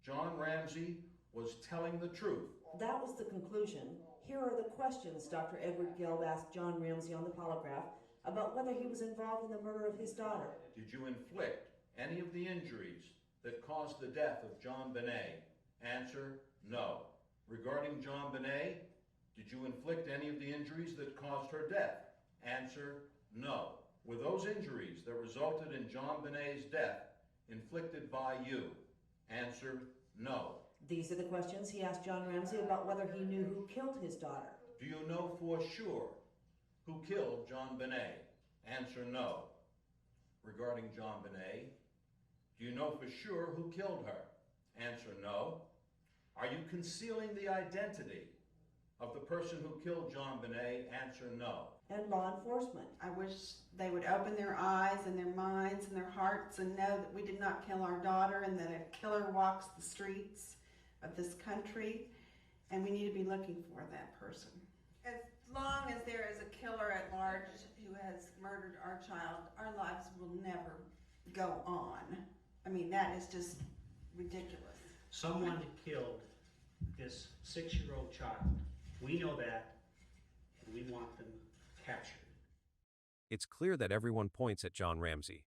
John Ramsey was telling the truth. That was the conclusion. Here are the questions Dr. Edward Gelb asked John Ramsey on the polygraph about whether he was involved in the murder of his daughter. Did you inflict any of the injuries that caused the death of Jonbenet? Answer, no. Regarding Jonbenet, did you inflict any of the injuries that caused her death? Answer, no. Were those injuries that resulted in Jonbenet's death inflicted by you? Answer, no. These are the questions he asked John Ramsey about whether he knew who killed his daughter. Do you know for sure who killed Jonbenet? Answer, no. Regarding Jonbenet, do you know for sure who killed her? Answer, no. Are you concealing the identity of the person who killed Jonbenet? Answer, no. And law enforcement. I wish they would open their eyes and their minds and their hearts and know that we did not kill our daughter and that a killer walks the streets of this country, and we need to be looking for that person. As long as there is a killer at large who has murdered our child, our lives will never go on. I mean, that is just ridiculous. Someone killed this 6-year-old child. We know that, and we want them captured. It's clear that everyone points at John Ramsey.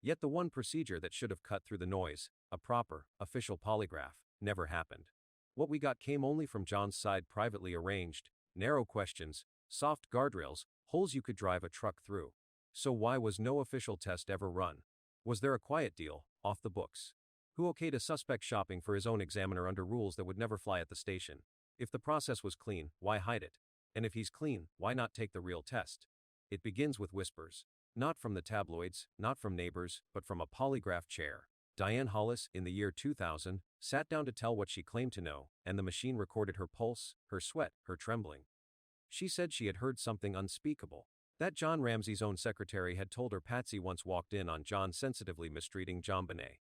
Yet the one procedure that should have cut through the noise, a proper, official polygraph, never happened. What we got came only from John's side, privately arranged, narrow questions, soft guardrails, holes you could drive a truck through. So why was no official test ever run? Was there a quiet deal, off the books? Who okayed a suspect shopping for his own examiner under rules that would never fly at the station? If the process was clean, why hide it? And if he's clean, why not take the real test? It begins with whispers. Not from the tabloids, not from neighbors, but from a polygraph chair. Diane Hollis, in the year 2000, sat down to tell what she claimed to know, and the machine recorded her pulse, her sweat, her trembling. She said she had heard something unspeakable. That John Ramsey's own secretary had told her Patsy once walked in on John sensitively mistreating Jonbenet.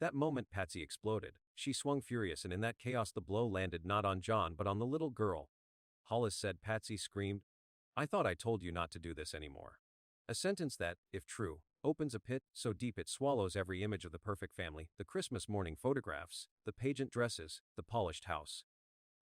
That moment Patsy exploded. She swung furious, and in that chaos the blow landed not on John but on the little girl. Hollis said Patsy screamed, "I thought I told you not to do this anymore." A sentence that, if true, opens a pit so deep it swallows every image of the perfect family, the Christmas morning photographs, the pageant dresses, the polished house.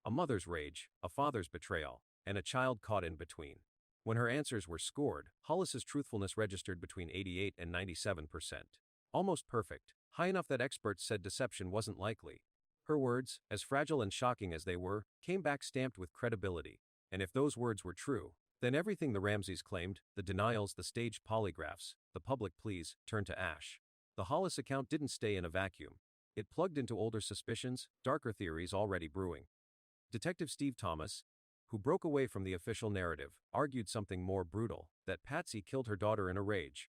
A mother's rage, a father's betrayal, and a child caught in between. When her answers were scored, Hollis's truthfulness registered between 88 and 97%. Almost perfect, high enough that experts said deception wasn't likely. Her words, as fragile and shocking as they were, came back stamped with credibility. And if those words were true, then everything the Ramseys claimed, the denials, the staged polygraphs, the public pleas, turned to ash. The Hollis account didn't stay in a vacuum. It plugged into older suspicions, darker theories already brewing. Detective Steve Thomas, who broke away from the official narrative, argued something more brutal, that Patsy killed her daughter in a rage.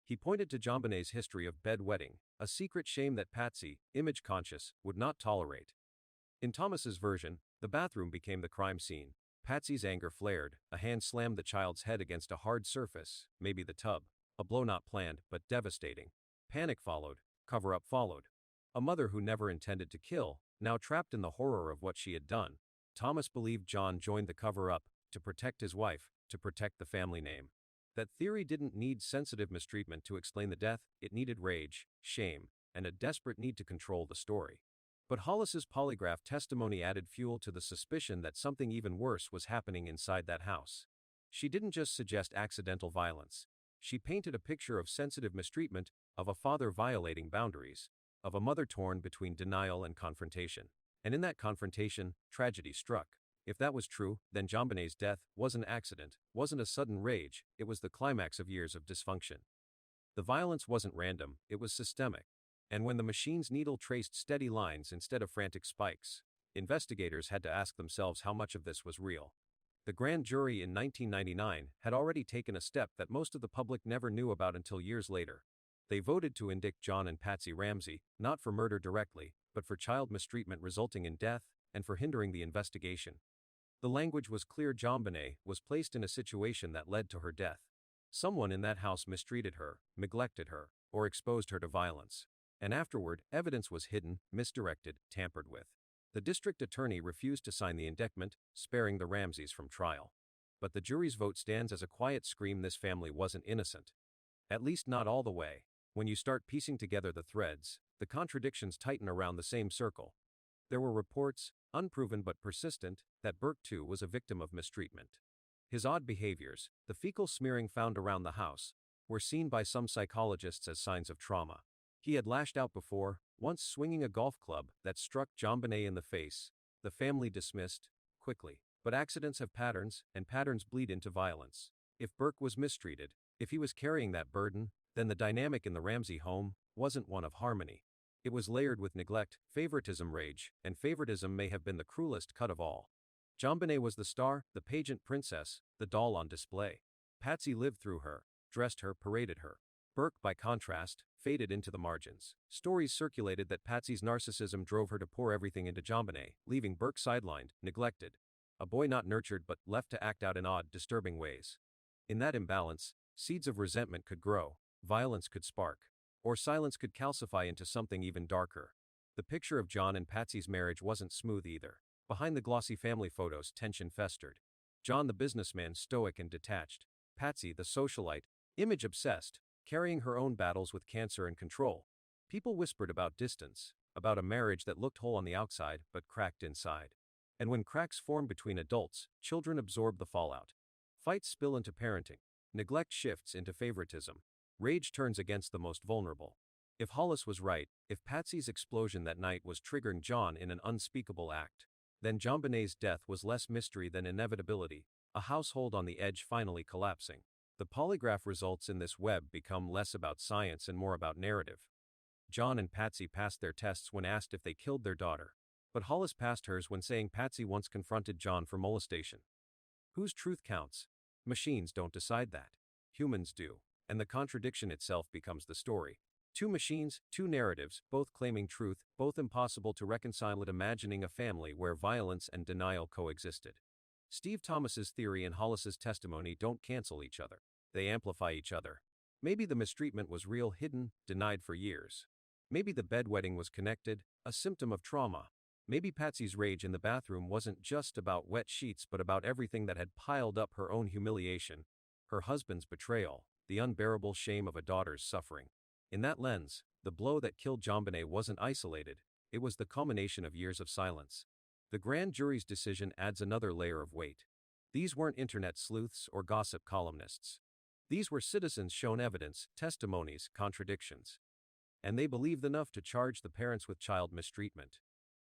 He pointed to Jonbenet's history of bedwetting, a secret shame that Patsy, image-conscious, would not tolerate. In Thomas's version, the bathroom became the crime scene. Patsy's anger flared, a hand slammed the child's head against a hard surface, maybe the tub. A blow not planned, but devastating. Panic followed, cover-up followed. A mother who never intended to kill, now trapped in the horror of what she had done. Thomas believed John joined the cover-up to protect his wife, to protect the family name. That theory didn't need sensitive mistreatment to explain the death, it needed rage, shame, and a desperate need to control the story. But Hollis's polygraph testimony added fuel to the suspicion that something even worse was happening inside that house. She didn't just suggest accidental violence. She painted a picture of sensitive mistreatment, of a father violating boundaries, of a mother torn between denial and confrontation. And in that confrontation, tragedy struck. If that was true, then Jonbenet's death wasn't an accident, wasn't a sudden rage, it was the climax of years of dysfunction. The violence wasn't random, it was systemic. And when the machine's needle traced steady lines instead of frantic spikes, investigators had to ask themselves how much of this was real. The grand jury in 1999 had already taken a step that most of the public never knew about until years later. They voted to indict John and Patsy Ramsey, not for murder directly, but for child mistreatment resulting in death, and for hindering the investigation. The language was clear: Jonbenet was placed in a situation that led to her death. Someone in that house mistreated her, neglected her, or exposed her to violence. And afterward, evidence was hidden, misdirected, tampered with. The district attorney refused to sign the indictment, sparing the Ramseys from trial. But the jury's vote stands as a quiet scream: this family wasn't innocent. At least not all the way. When you start piecing together the threads, the contradictions tighten around the same circle. There were reports, unproven but persistent, that Burke too was a victim of mistreatment. His odd behaviors, the fecal smearing found around the house, were seen by some psychologists as signs of trauma. He had lashed out before, once swinging a golf club that struck Jonbenet in the face. The family dismissed, quickly. But accidents have patterns, and patterns bleed into violence. If Burke was mistreated, if he was carrying that burden, then the dynamic in the Ramsey home wasn't one of harmony. It was layered with neglect, favoritism, rage, and favoritism may have been the cruelest cut of all. Jonbenet was the star, the pageant princess, the doll on display. Patsy lived through her, dressed her, paraded her. Burke, by contrast, faded into the margins. Stories circulated that Patsy's narcissism drove her to pour everything into Jonbenet, leaving Burke sidelined, neglected. A boy not nurtured but left to act out in odd, disturbing ways. In that imbalance, seeds of resentment could grow, violence could spark, or silence could calcify into something even darker. The picture of John and Patsy's marriage wasn't smooth either. Behind the glossy family photos, tension festered. John the businessman, stoic and detached. Patsy the socialite, image-obsessed, carrying her own battles with cancer and control. People whispered about distance, about a marriage that looked whole on the outside but cracked inside. And when cracks form between adults, children absorb the fallout. Fights spill into parenting. Neglect shifts into favoritism. Rage turns against the most vulnerable. If Hollis was right, if Patsy's explosion that night was triggering John in an unspeakable act, then Jonbenet's death was less mystery than inevitability, a household on the edge finally collapsing. The polygraph results in this web become less about science and more about narrative. John and Patsy passed their tests when asked if they killed their daughter. But Hollis passed hers when saying Patsy once confronted John for molestation. Whose truth counts? Machines don't decide that. Humans do. And the contradiction itself becomes the story. Two machines, two narratives, both claiming truth, both impossible to reconcile, it imagining a family where violence and denial coexisted. Steve Thomas's theory and Hollis's testimony don't cancel each other. They amplify each other. Maybe the mistreatment was real, hidden, denied for years. Maybe the bedwetting was connected, a symptom of trauma. Maybe Patsy's rage in the bathroom wasn't just about wet sheets but about everything that had piled up: her own humiliation, her husband's betrayal, the unbearable shame of a daughter's suffering. In that lens, the blow that killed Jonbenet wasn't isolated, it was the culmination of years of silence. The grand jury's decision adds another layer of weight. These weren't internet sleuths or gossip columnists. These were citizens shown evidence, testimonies, contradictions. And they believed enough to charge the parents with child mistreatment.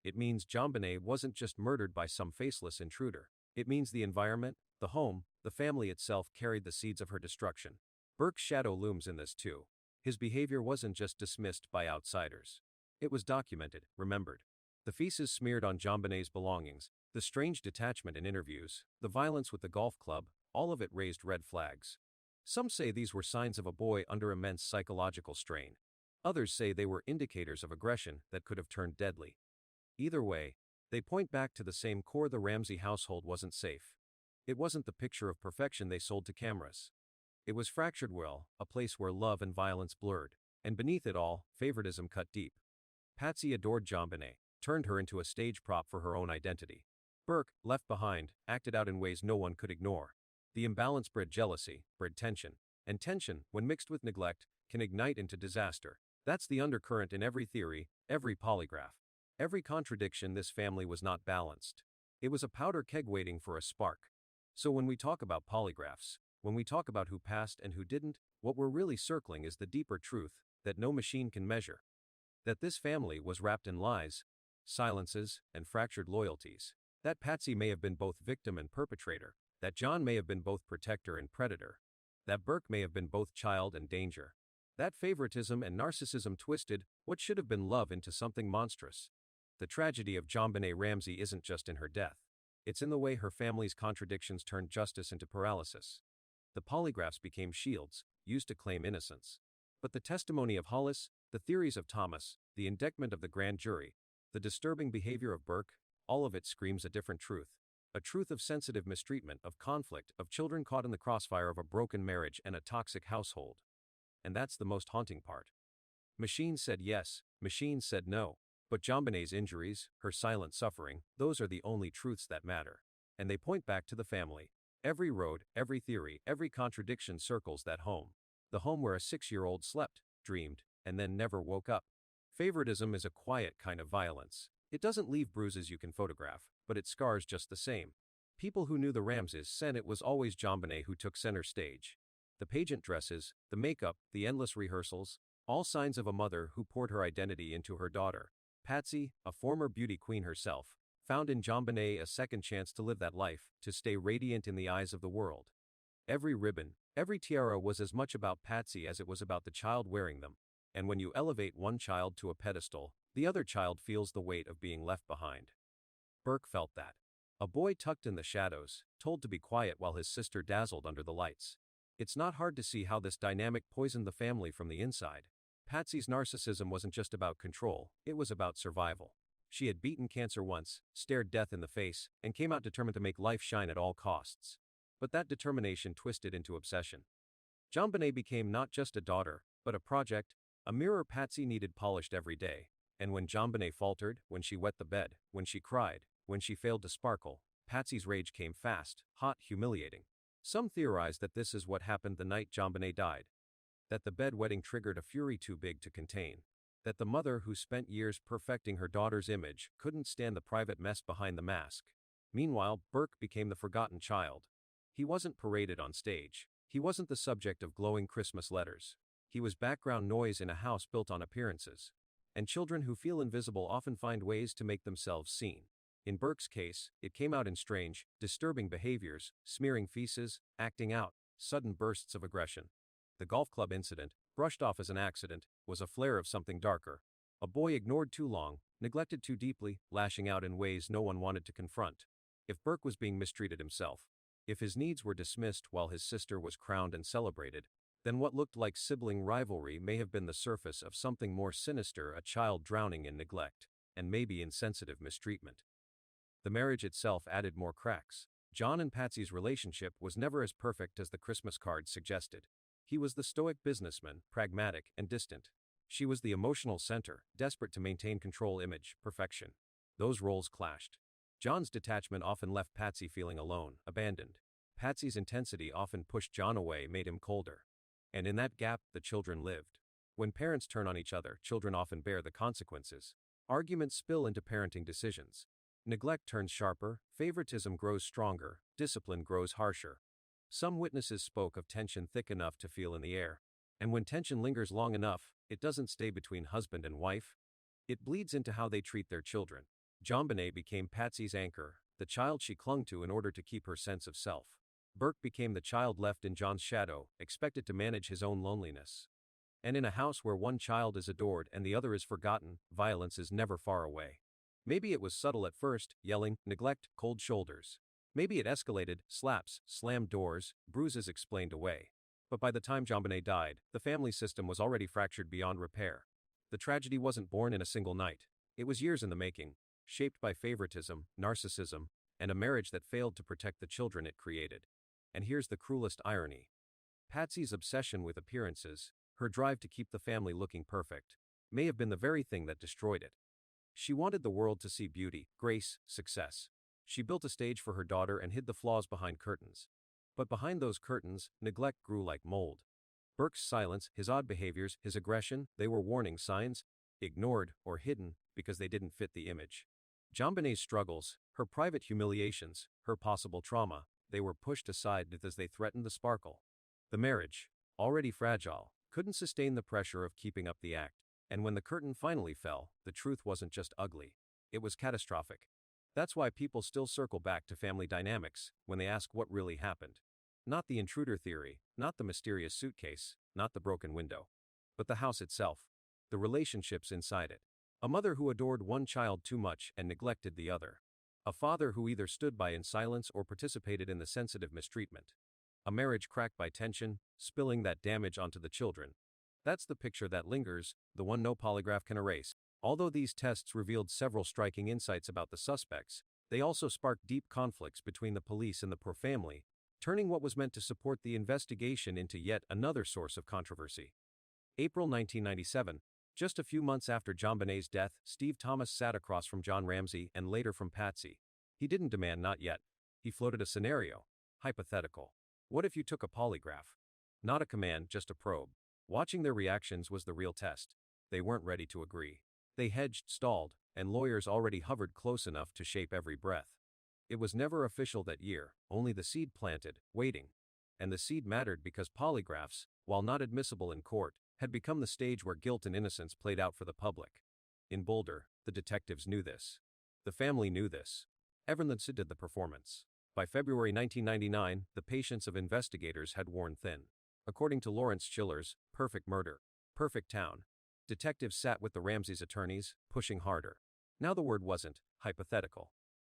It means Jonbenet wasn't just murdered by some faceless intruder. It means the environment, the home, the family itself carried the seeds of her destruction. Burke's shadow looms in this too. His behavior wasn't just dismissed by outsiders. It was documented, remembered. The feces smeared on Jonbenet's belongings, the strange detachment in interviews, the violence with the golf club, all of it raised red flags. Some say these were signs of a boy under immense psychological strain. Others say they were indicators of aggression that could have turned deadly. Either way, they point back to the same core: the Ramsey household wasn't safe. It wasn't the picture of perfection they sold to cameras. It was fractured well, a place where love and violence blurred. And beneath it all, favoritism cut deep. Patsy adored Jonbenet, turned her into a stage prop for her own identity. Burke, left behind, acted out in ways no one could ignore. The imbalance bred jealousy, bred tension. And tension, when mixed with neglect, can ignite into disaster. That's the undercurrent in every theory, every polygraph. Every contradiction. This family was not balanced. It was a powder keg waiting for a spark. So when we talk about polygraphs, when we talk about who passed and who didn't, what we're really circling is the deeper truth that no machine can measure. That this family was wrapped in lies, silences, and fractured loyalties. That Patsy may have been both victim and perpetrator. That John may have been both protector and predator. That Burke may have been both child and danger. That favoritism and narcissism twisted what should have been love into something monstrous. The tragedy of Jonbenet Ramsey isn't just in her death. It's in the way her family's contradictions turned justice into paralysis. The polygraphs became shields, used to claim innocence. But the testimony of Hollis, the theories of Thomas, the indictment of the grand jury, the disturbing behavior of Burke, all of it screams a different truth. A truth of sensitive mistreatment, of conflict, of children caught in the crossfire of a broken marriage and a toxic household. And that's the most haunting part. Machines said yes, machines said no. But Jonbenet's injuries, her silent suffering, those are the only truths that matter. And they point back to the family. Every road, every theory, every contradiction circles that home. The home where a 6-year-old slept, dreamed, and then never woke up. Favoritism is a quiet kind of violence. It doesn't leave bruises you can photograph, but it scars just the same. People who knew the Ramseys said it was always Jonbenet who took center stage. The pageant dresses, the makeup, the endless rehearsals, all signs of a mother who poured her identity into her daughter. Patsy, a former beauty queen herself, found in Jonbenet a second chance to live that life, to stay radiant in the eyes of the world. Every ribbon, every tiara was as much about Patsy as it was about the child wearing them. And when you elevate one child to a pedestal, the other child feels the weight of being left behind. Burke felt that. A boy tucked in the shadows, told to be quiet while his sister dazzled under the lights. It's not hard to see how this dynamic poisoned the family from the inside. Patsy's narcissism wasn't just about control, it was about survival. She had beaten cancer once, stared death in the face, and came out determined to make life shine at all costs. But that determination twisted into obsession. Jonbenet became not just a daughter, but a project, a mirror Patsy needed polished every day. And when Jonbenet faltered, when she wet the bed, when she cried, when she failed to sparkle, Patsy's rage came fast, hot, humiliating. Some theorized that this is what happened the night Jonbenet died. That the bedwetting triggered a fury too big to contain. That the mother who spent years perfecting her daughter's image couldn't stand the private mess behind the mask. Meanwhile, Burke became the forgotten child. He wasn't paraded on stage. He wasn't the subject of glowing Christmas letters. He was background noise in a house built on appearances. And children who feel invisible often find ways to make themselves seen. In Burke's case, it came out in strange, disturbing behaviors, smearing feces, acting out, sudden bursts of aggression. The golf club incident, brushed off as an accident, was a flare of something darker. A boy ignored too long, neglected too deeply, lashing out in ways no one wanted to confront. If Burke was being mistreated himself, if his needs were dismissed while his sister was crowned and celebrated, then what looked like sibling rivalry may have been the surface of something more sinister, a child drowning in neglect, and maybe insensitive mistreatment. The marriage itself added more cracks. John and Patsy's relationship was never as perfect as the Christmas cards suggested. He was the stoic businessman, pragmatic and distant. She was the emotional center, desperate to maintain control, image, perfection. Those roles clashed. John's detachment often left Patsy feeling alone, abandoned. Patsy's intensity often pushed John away, made him colder. And in that gap, the children lived. When parents turn on each other, children often bear the consequences. Arguments spill into parenting decisions. Neglect turns sharper, favoritism grows stronger, discipline grows harsher. Some witnesses spoke of tension thick enough to feel in the air. And when tension lingers long enough, it doesn't stay between husband and wife. It bleeds into how they treat their children. Jonbenet became Patsy's anchor, the child she clung to in order to keep her sense of self. Burke became the child left in John's shadow, expected to manage his own loneliness. And in a house where one child is adored and the other is forgotten, violence is never far away. Maybe it was subtle at first, yelling, neglect, cold shoulders. Maybe it escalated, slaps, slammed doors, bruises explained away. But by the time Jonbenet died, the family system was already fractured beyond repair. The tragedy wasn't born in a single night. It was years in the making, shaped by favoritism, narcissism, and a marriage that failed to protect the children it created. And here's the cruelest irony. Patsy's obsession with appearances, her drive to keep the family looking perfect, may have been the very thing that destroyed it. She wanted the world to see beauty, grace, success. She built a stage for her daughter and hid the flaws behind curtains. But behind those curtains, neglect grew like mold. Burke's silence, his odd behaviors, his aggression, they were warning signs, ignored or hidden because they didn't fit the image. Jonbenet's struggles, her private humiliations, her possible trauma, they were pushed aside as they threatened the sparkle. The marriage, already fragile, couldn't sustain the pressure of keeping up the act. And when the curtain finally fell, the truth wasn't just ugly. It was catastrophic. That's why people still circle back to family dynamics when they ask what really happened. Not the intruder theory, not the mysterious suitcase, not the broken window. But the house itself. The relationships inside it. A mother who adored one child too much and neglected the other. A father who either stood by in silence or participated in the sensitive mistreatment. A marriage cracked by tension, spilling that damage onto the children. That's the picture that lingers, the one no polygraph can erase. Although these tests revealed several striking insights about the suspects, they also sparked deep conflicts between the police and the poor family, turning what was meant to support the investigation into yet another source of controversy. April 1997, just a few months after Jonbenet's death, Steve Thomas sat across from John Ramsey and later from Patsy. He didn't demand not yet. He floated a scenario. Hypothetical. What if you took a polygraph? Not a command, just a probe. Watching their reactions was the real test. They weren't ready to agree. They hedged, stalled, and lawyers already hovered close enough to shape every breath. It was never official that year, only the seed planted, waiting. And the seed mattered because polygraphs, while not admissible in court, had become the stage where guilt and innocence played out for the public. In Boulder, the detectives knew this. The family knew this. Everyone did the performance. By February 1999, the patience of investigators had worn thin. According to Lawrence Schiller's Perfect Murder, Perfect Town, detectives sat with the Ramseys attorneys, pushing harder. Now the word wasn't hypothetical.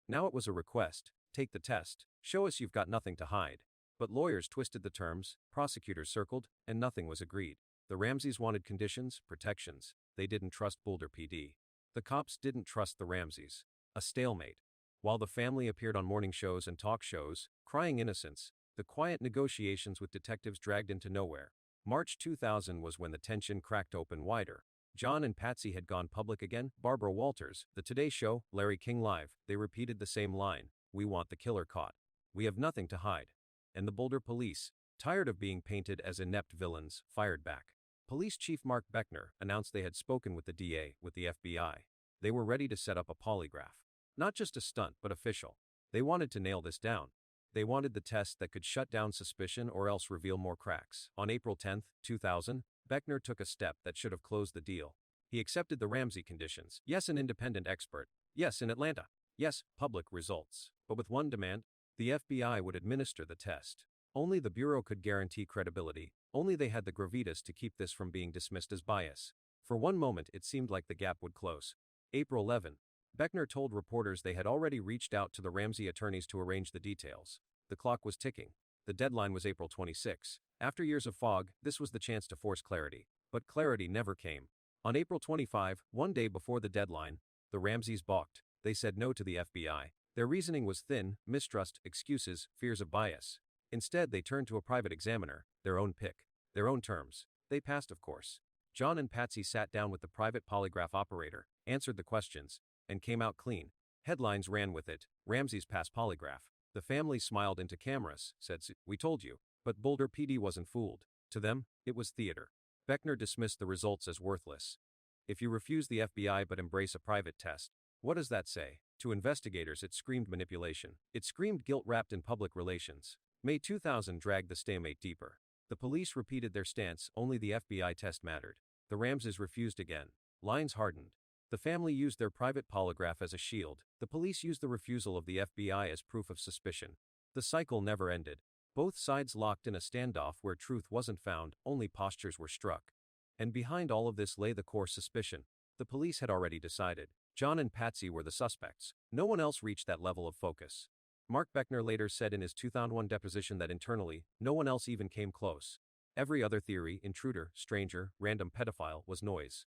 Now it was a request: take the test, show us you've got nothing to hide. But lawyers twisted the terms, prosecutors circled, and nothing was agreed. The Ramseys wanted conditions, protections. They didn't trust Boulder PD. The cops didn't trust the Ramseys. A stalemate. While the family appeared on morning shows and talk shows, crying innocence, the quiet negotiations with detectives dragged into nowhere. March 2000 was when the tension cracked open wider. John and Patsy had gone public again. Barbara Walters, The Today Show, Larry King Live, they repeated the same line: "We want the killer caught. We have nothing to hide." And the Boulder police, tired of being painted as inept villains, fired back. Police Chief Mark Beckner announced they had spoken with the DA, with the FBI. They were ready to set up a polygraph. Not just a stunt, but official. They wanted to nail this down. They wanted the test that could shut down suspicion or else reveal more cracks. On April 10, 2000, Beckner took a step that should have closed the deal. He accepted the Ramsey conditions. Yes, an independent expert. Yes, in Atlanta. Yes, public results. But with one demand: the FBI would administer the test. Only the Bureau could guarantee credibility. Only they had the gravitas to keep this from being dismissed as bias. For one moment it seemed like the gap would close. April 11. Beckner told reporters they had already reached out to the Ramsey attorneys to arrange the details. The clock was ticking. The deadline was April 26. After years of fog, this was the chance to force clarity. But clarity never came. On April 25, one day before the deadline, the Ramseys balked. They said no to the FBI. Their reasoning was thin: mistrust, excuses, fears of bias. Instead, they turned to a private examiner, their own pick, their own terms. They passed, of course. John and Patsy sat down with the private polygraph operator, answered the questions, and came out clean. Headlines ran with it: Ramseys pass polygraph. The family smiled into cameras, said, "We told you." But Boulder PD wasn't fooled. To them, it was theater. Beckner dismissed the results as worthless. If you refuse the FBI but embrace a private test, what does that say? To investigators, it screamed manipulation. It screamed guilt wrapped in public relations. May 2000 dragged the stalemate deeper. The police repeated their stance: only the FBI test mattered. The Ramseys refused again. Lines hardened. The family used their private polygraph as a shield. The police used the refusal of the FBI as proof of suspicion. The cycle never ended. Both sides locked in a standoff where truth wasn't found, only postures were struck. And behind all of this lay the core suspicion. The police had already decided. John and Patsy were the suspects. No one else reached that level of focus. Mark Beckner later said in his 2001 deposition that internally, no one else even came close. Every other theory, intruder, stranger, random pedophile, was noise.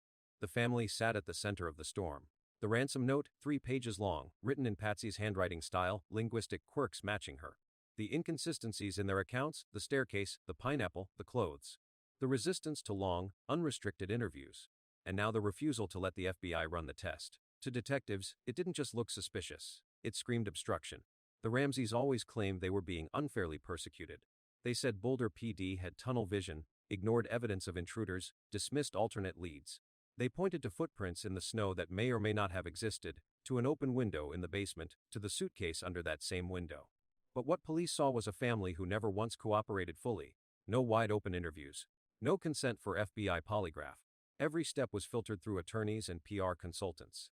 The family sat at the center of the storm. The ransom note, 3 pages long, written in Patsy's handwriting style, linguistic quirks matching her. The inconsistencies in their accounts: the staircase, the pineapple, the clothes. The resistance to long, unrestricted interviews. And now the refusal to let the FBI run the test. To detectives, it didn't just look suspicious. It screamed obstruction. The Ramseys always claimed they were being unfairly persecuted. They said Boulder PD had tunnel vision, ignored evidence of intruders, dismissed alternate leads. They pointed to footprints in the snow that may or may not have existed, to an open window in the basement, to the suitcase under that same window. But what police saw was a family who never once cooperated fully. No wide-open interviews. No consent for FBI polygraph. Every step was filtered through attorneys and PR consultants.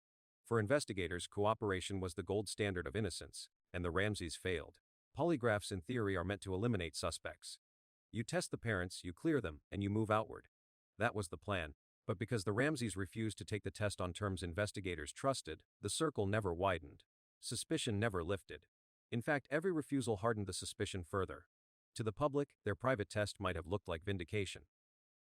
For investigators, cooperation was the gold standard of innocence, and the Ramseys failed. Polygraphs in theory are meant to eliminate suspects. You test the parents, you clear them, and you move outward. That was the plan. But because the Ramseys refused to take the test on terms investigators trusted, the circle never widened. Suspicion never lifted. In fact, every refusal hardened the suspicion further. To the public, their private test might have looked like vindication.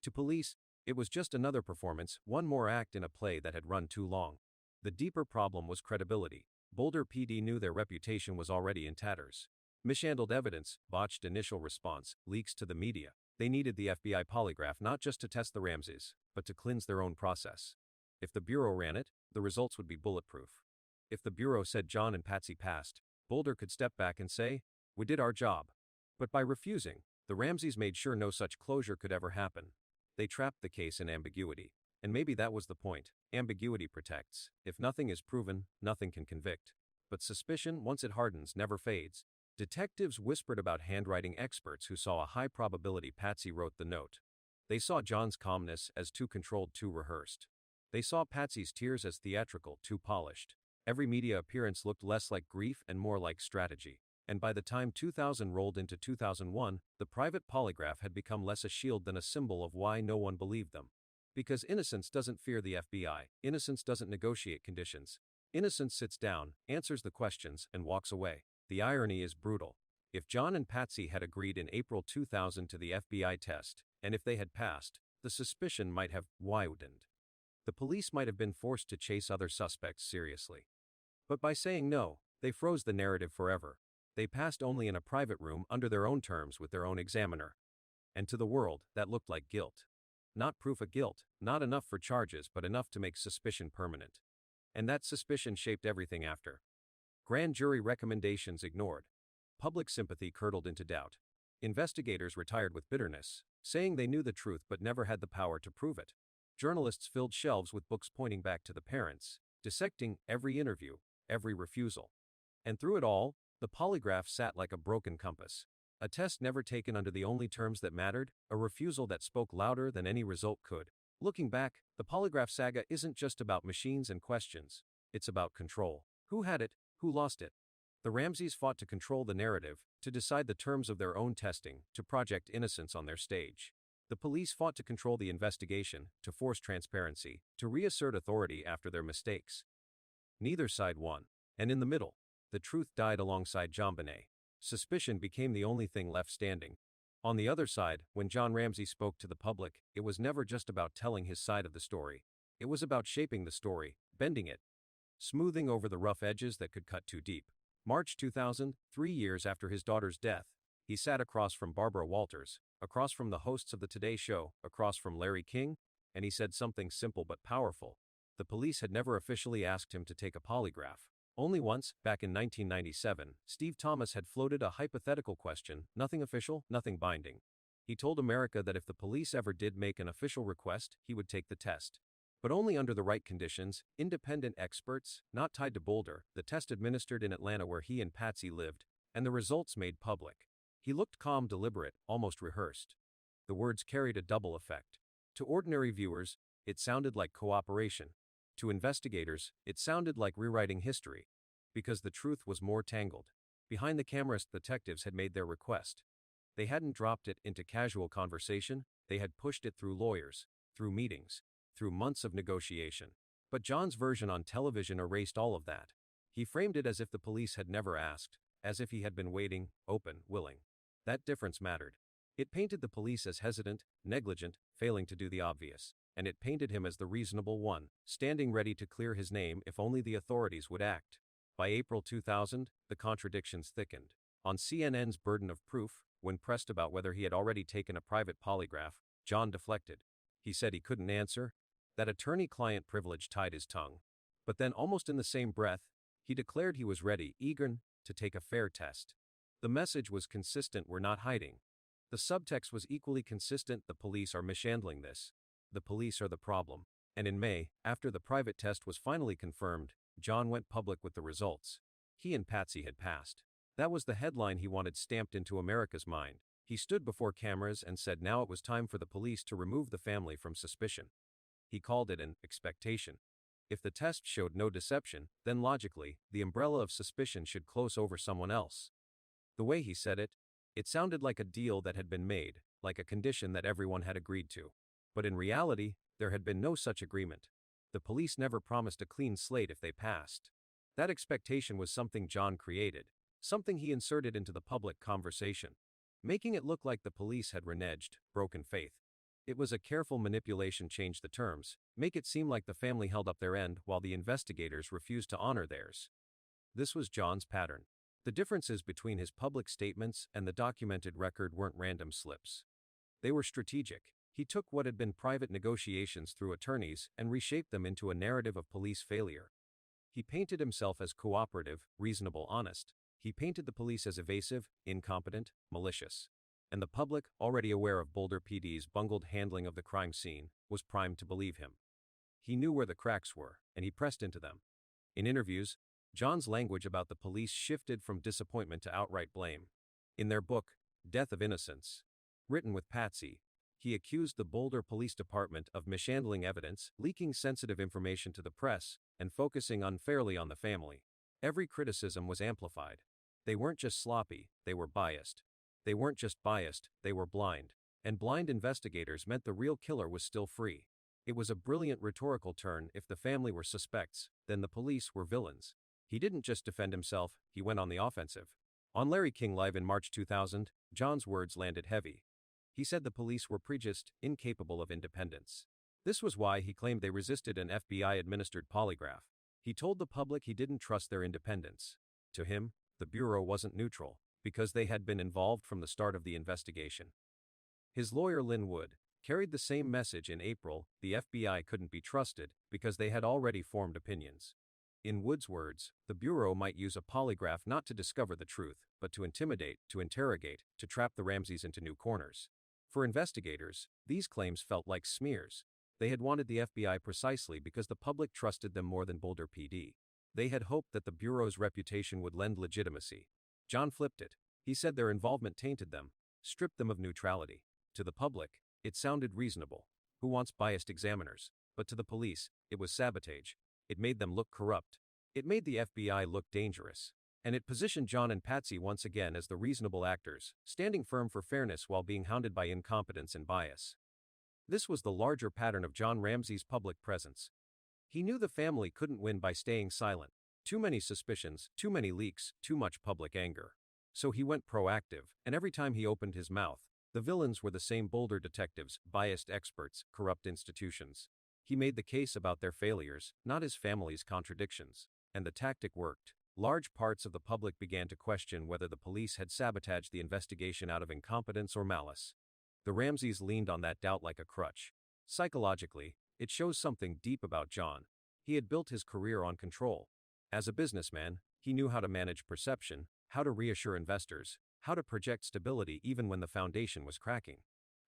To police, it was just another performance, one more act in a play that had run too long. The deeper problem was credibility. Boulder PD knew their reputation was already in tatters. Mishandled evidence, botched initial response, leaks to the media. They needed the FBI polygraph not just to test the Ramseys, but to cleanse their own process. If the Bureau ran it, the results would be bulletproof. If the Bureau said John and Patsy passed, Boulder could step back and say, "We did our job." But by refusing, the Ramseys made sure no such closure could ever happen. They trapped the case in ambiguity. And maybe that was the point. Ambiguity protects. If nothing is proven, nothing can convict. But suspicion, once it hardens, never fades. Detectives whispered about handwriting experts who saw a high probability Patsy wrote the note. They saw John's calmness as too controlled, too rehearsed. They saw Patsy's tears as theatrical, too polished. Every media appearance looked less like grief and more like strategy. And by the time 2000 rolled into 2001, the private polygraph had become less a shield than a symbol of why no one believed them. Because innocence doesn't fear the FBI, innocence doesn't negotiate conditions. Innocence sits down, answers the questions, and walks away. The irony is brutal. If John and Patsy had agreed in April 2000 to the FBI test, and if they had passed, the suspicion might have widened. The police might have been forced to chase other suspects seriously. But by saying no, they froze the narrative forever. They passed only in a private room under their own terms with their own examiner. And to the world, that looked like guilt. Not proof of guilt, not enough for charges but enough to make suspicion permanent. And that suspicion shaped everything after. Grand jury recommendations ignored. Public sympathy curdled into doubt. Investigators retired with bitterness, saying they knew the truth but never had the power to prove it. Journalists filled shelves with books pointing back to the parents, dissecting every interview, every refusal. And through it all, the polygraph sat like a broken compass. A test never taken under the only terms that mattered, a refusal that spoke louder than any result could. Looking back, the polygraph saga isn't just about machines and questions. It's about control. Who had it? Who lost it? The Ramseys fought to control the narrative, to decide the terms of their own testing, to project innocence on their stage. The police fought to control the investigation, to force transparency, to reassert authority after their mistakes. Neither side won. And in the middle, the truth died alongside Jonbenet. Suspicion became the only thing left standing. On the other side, when John Ramsey spoke to the public, it was never just about telling his side of the story. It was about shaping the story, bending it, smoothing over the rough edges that could cut too deep. March 2000, 3 years after his daughter's death, he sat across from Barbara Walters, across from the hosts of the Today Show, across from Larry King, and he said something simple but powerful. The police had never officially asked him to take a polygraph. Only once, back in 1997, Steve Thomas had floated a hypothetical question, nothing official, nothing binding. He told America that if the police ever did make an official request, he would take the test. But only under the right conditions, independent experts, not tied to Boulder, the test administered in Atlanta where he and Patsy lived, and the results made public. He looked calm, deliberate, almost rehearsed. The words carried a double effect. To ordinary viewers, it sounded like cooperation. To investigators, it sounded like rewriting history. Because the truth was more tangled. Behind the cameras, detectives had made their request. They hadn't dropped it into casual conversation, they had pushed it through lawyers, through meetings, through months of negotiation. But John's version on television erased all of that. He framed it as if the police had never asked, as if he had been waiting, open, willing. That difference mattered. It painted the police as hesitant, negligent, failing to do the obvious. And it painted him as the reasonable one, standing ready to clear his name if only the authorities would act. By April 2000, the contradictions thickened. On CNN's Burden of Proof, when pressed about whether he had already taken a private polygraph, John deflected. He said he couldn't answer. That attorney-client privilege tied his tongue. But then, almost in the same breath, he declared he was ready, eager, to take a fair test. The message was consistent, we're not hiding. The subtext was equally consistent, the police are mishandling this. The police are the problem. And in May, after the private test was finally confirmed, John went public with the results. He and Patsy had passed. That was the headline he wanted stamped into America's mind. He stood before cameras and said now it was time for the police to remove the family from suspicion. He called it an expectation. If the test showed no deception, then logically, the umbrella of suspicion should close over someone else. The way he said it, it sounded like a deal that had been made, like a condition that everyone had agreed to. But in reality, there had been no such agreement. The police never promised a clean slate if they passed. That expectation was something John created, something he inserted into the public conversation, making it look like the police had reneged, broken faith. It was a careful manipulation, change the terms, make it seem like the family held up their end while the investigators refused to honor theirs. This was John's pattern. The differences between his public statements and the documented record weren't random slips. They were strategic. He took what had been private negotiations through attorneys and reshaped them into a narrative of police failure. He painted himself as cooperative, reasonable, honest. He painted the police as evasive, incompetent, malicious. And the public, already aware of Boulder PD's bungled handling of the crime scene, was primed to believe him. He knew where the cracks were, and he pressed into them. In interviews, John's language about the police shifted from disappointment to outright blame. In their book, Death of Innocence, written with Patsy, he accused the Boulder Police Department of mishandling evidence, leaking sensitive information to the press, and focusing unfairly on the family. Every criticism was amplified. They weren't just sloppy, they were biased. They weren't just biased, they were blind. And blind investigators meant the real killer was still free. It was a brilliant rhetorical turn. If the family were suspects, then the police were villains. He didn't just defend himself, he went on the offensive. On Larry King Live in March 2000, John's words landed heavy. He said the police were prejudiced, incapable of independence. This was why he claimed they resisted an FBI-administered polygraph. He told the public he didn't trust their independence. To him, the Bureau wasn't neutral, because they had been involved from the start of the investigation. His lawyer Lynn Wood carried the same message in April. The FBI couldn't be trusted because they had already formed opinions. In Wood's words, the Bureau might use a polygraph not to discover the truth, but to intimidate, to interrogate, to trap the Ramseys into new corners. For investigators, these claims felt like smears. They had wanted the FBI precisely because the public trusted them more than Boulder PD. They had hoped that the Bureau's reputation would lend legitimacy. John flipped it. He said their involvement tainted them, stripped them of neutrality. To the public, it sounded reasonable. Who wants biased examiners? But to the police, it was sabotage. It made them look corrupt. It made the FBI look dangerous. And it positioned John and Patsy once again as the reasonable actors, standing firm for fairness while being hounded by incompetence and bias. This was the larger pattern of John Ramsey's public presence. He knew the family couldn't win by staying silent. Too many suspicions, too many leaks, too much public anger. So he went proactive, and every time he opened his mouth, the villains were the same Boulder detectives, biased experts, corrupt institutions. He made the case about their failures, not his family's contradictions. And the tactic worked. Large parts of the public began to question whether the police had sabotaged the investigation out of incompetence or malice. The Ramseys leaned on that doubt like a crutch. Psychologically, it shows something deep about John. He had built his career on control. As a businessman, he knew how to manage perception, how to reassure investors, how to project stability even when the foundation was cracking.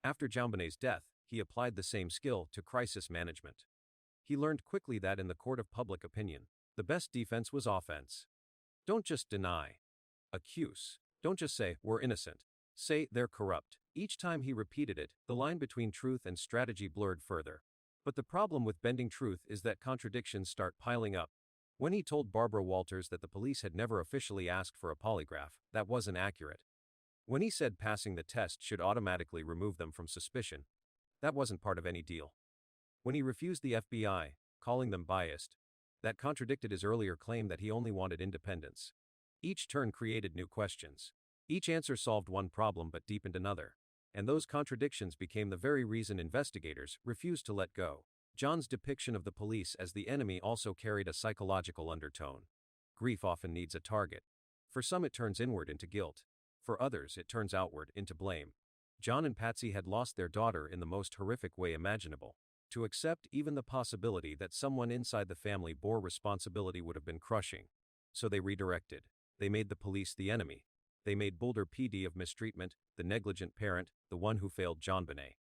After Jonbenet's death, he applied the same skill to crisis management. He learned quickly that in the court of public opinion, the best defense was offense. Don't just deny. Accuse. Don't just say, we're innocent. Say, they're corrupt. Each time he repeated it, the line between truth and strategy blurred further. But the problem with bending truth is that contradictions start piling up. When he told Barbara Walters that the police had never officially asked for a polygraph, that wasn't accurate. When he said passing the test should automatically remove them from suspicion, that wasn't part of any deal. When he refused the FBI, calling them biased, that contradicted his earlier claim that he only wanted independence. Each turn created new questions. Each answer solved one problem but deepened another. And those contradictions became the very reason investigators refused to let go. John's depiction of the police as the enemy also carried a psychological undertone. Grief often needs a target. For some it turns inward into guilt. For others it turns outward into blame. John and Patsy had lost their daughter in the most horrific way imaginable. To accept even the possibility that someone inside the family bore responsibility would have been crushing. So they redirected. They made the police the enemy. They made Boulder PD of mistreatment, the negligent parent, the one who failed Jonbenet.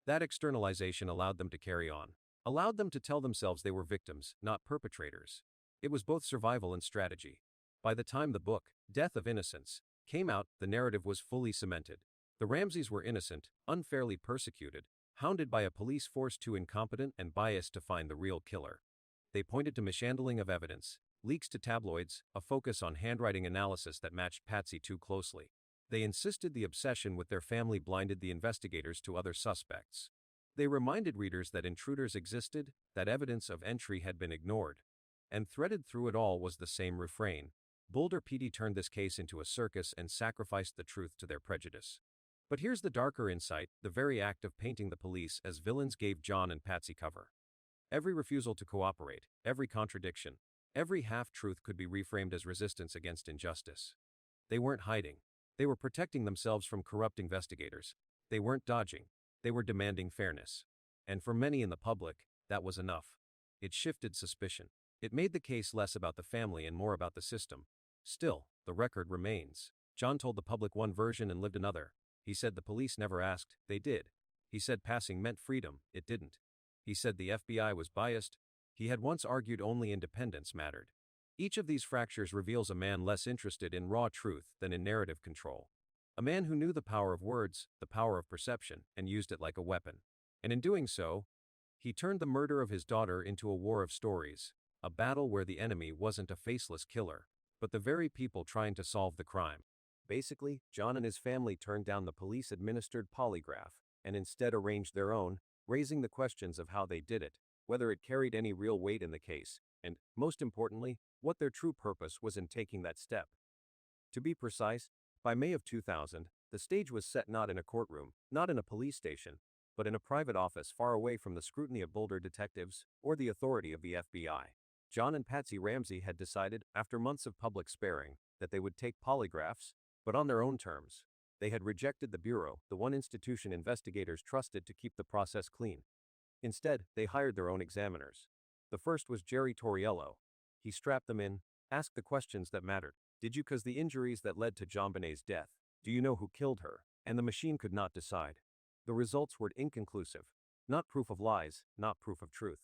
That externalization allowed them to carry on. Allowed them to tell themselves they were victims, not perpetrators. It was both survival and strategy. By the time the book, Death of Innocence, came out, the narrative was fully cemented. The Ramseys were innocent, unfairly persecuted, hounded by a police force too incompetent and biased to find the real killer. They pointed to mishandling of evidence, leaks to tabloids, a focus on handwriting analysis that matched Patsy too closely. They insisted the obsession with their family blinded the investigators to other suspects. They reminded readers that intruders existed, that evidence of entry had been ignored. And threaded through it all was the same refrain. Boulder PD turned this case into a circus and sacrificed the truth to their prejudice. But here's the darker insight: the very act of painting the police as villains gave John and Patsy cover. Every refusal to cooperate, every contradiction, every half-truth could be reframed as resistance against injustice. They weren't hiding. They were protecting themselves from corrupt investigators. They weren't dodging. They were demanding fairness. And for many in the public, that was enough. It shifted suspicion. It made the case less about the family and more about the system. Still, the record remains. John told the public one version and lived another. He said the police never asked, they did. He said passing meant freedom, it didn't. He said the FBI was biased. He had once argued only independence mattered. Each of these fractures reveals a man less interested in raw truth than in narrative control. A man who knew the power of words, the power of perception, and used it like a weapon. And in doing so, he turned the murder of his daughter into a war of stories, a battle where the enemy wasn't a faceless killer, but the very people trying to solve the crime. Basically, John and his family turned down the police-administered polygraph and instead arranged their own, raising the questions of how they did it, whether it carried any real weight in the case, and, most importantly, what their true purpose was in taking that step. To be precise, by May of 2000, the stage was set not in a courtroom, not in a police station, but in a private office far away from the scrutiny of Boulder detectives or the authority of the FBI. John and Patsy Ramsey had decided, after months of public sparring, that they would take polygraphs, but on their own terms. They had rejected the Bureau, the one institution investigators trusted to keep the process clean. Instead, they hired their own examiners. The first was Jerry Torriello. He strapped them in, asked the questions that mattered. Did you cause the injuries that led to Jonbenet's death? Do you know who killed her? And the machine could not decide. The results were inconclusive. Not proof of lies, not proof of truth.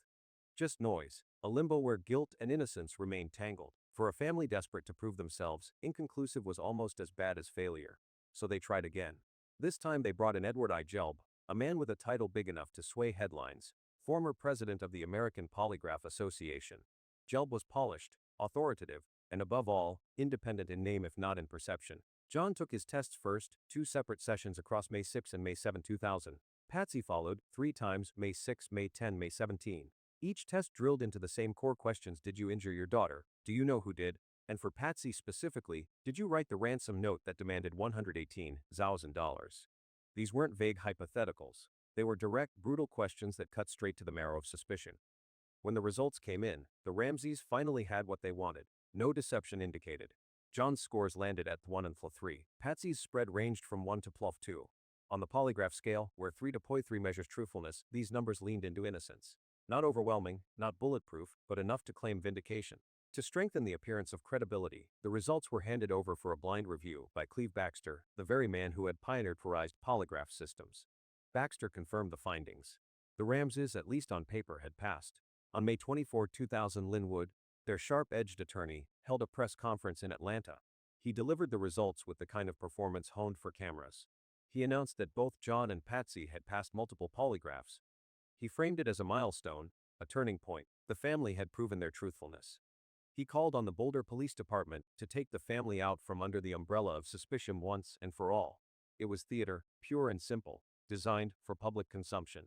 Just noise, a limbo where guilt and innocence remained tangled. For a family desperate to prove themselves, inconclusive was almost as bad as failure. So they tried again. This time they brought in Edward I. Gelb, a man with a title big enough to sway headlines, former president of the American Polygraph Association. Gelb was polished, authoritative, and above all, independent in name if not in perception. John took his tests first, 2 separate sessions across May 6 and May 7, 2000. Patsy followed, 3 times, May 6, May 10, May 17. Each test drilled into the same core questions: did you injure your daughter? Do you know who did? And for Patsy specifically, did you write the ransom note that demanded $118,000? These weren't vague hypotheticals. They were direct, brutal questions that cut straight to the marrow of suspicion. When the results came in, the Ramseys finally had what they wanted. No deception indicated. John's scores landed at 1 and 3. Patsy's spread ranged from 1 to +2. On the polygraph scale, where 3 to +3 measures truthfulness, these numbers leaned into innocence. Not overwhelming, not bulletproof, but enough to claim vindication. To strengthen the appearance of credibility, the results were handed over for a blind review by Cleve Baxter, the very man who had pioneered polygraph systems. Baxter confirmed the findings. The Ramseys, at least on paper, had passed. On May 24, 2000, Lynn Wood, their sharp-edged attorney, held a press conference in Atlanta. He delivered the results with the kind of performance honed for cameras. He announced that both John and Patsy had passed multiple polygraphs. He framed it as a milestone, a turning point. The family had proven their truthfulness. He called on the Boulder Police Department to take the family out from under the umbrella of suspicion once and for all. It was theater, pure and simple, designed for public consumption.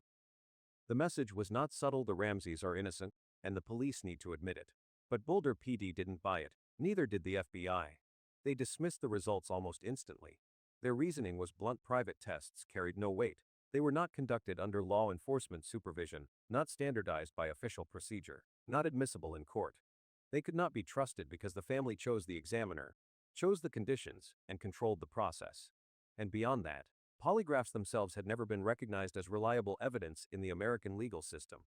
The message was not subtle: the Ramseys are innocent, and the police need to admit it. But Boulder PD didn't buy it. Neither did the FBI. They dismissed the results almost instantly. Their reasoning was blunt: private tests carried no weight. They were not conducted under law enforcement supervision, not standardized by official procedure, not admissible in court. They could not be trusted because the family chose the examiner, chose the conditions, and controlled the process. And beyond that, polygraphs themselves had never been recognized as reliable evidence in the American legal system.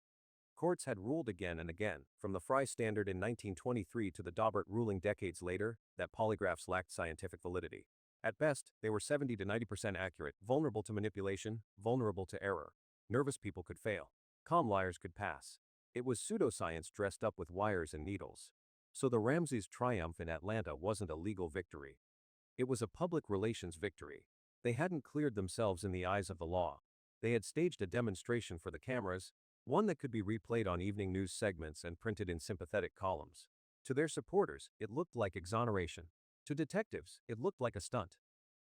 Courts had ruled again and again, from the Frye Standard in 1923 to the Daubert ruling decades later, that polygraphs lacked scientific validity. At best, they were 70 to 90% accurate, vulnerable to manipulation, vulnerable to error. Nervous people could fail. Calm liars could pass. It was pseudoscience dressed up with wires and needles. So the Ramseys' triumph in Atlanta wasn't a legal victory. It was a public relations victory. They hadn't cleared themselves in the eyes of the law. They had staged a demonstration for the cameras, one that could be replayed on evening news segments and printed in sympathetic columns. To their supporters, it looked like exoneration. To detectives, it looked like a stunt.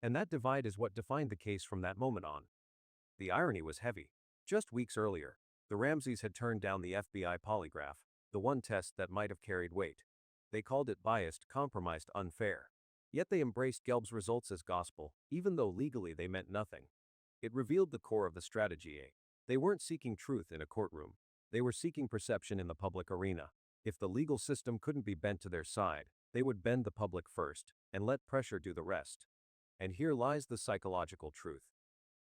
And that divide is what defined the case from that moment on. The irony was heavy. Just weeks earlier, the Ramseys had turned down the FBI polygraph, the one test that might have carried weight. They called it biased, compromised, unfair. Yet they embraced Gelb's results as gospel, even though legally they meant nothing. It revealed the core of the strategy. They weren't seeking truth in a courtroom. They were seeking perception in the public arena. If the legal system couldn't be bent to their side, they would bend the public first, and let pressure do the rest. And here lies the psychological truth.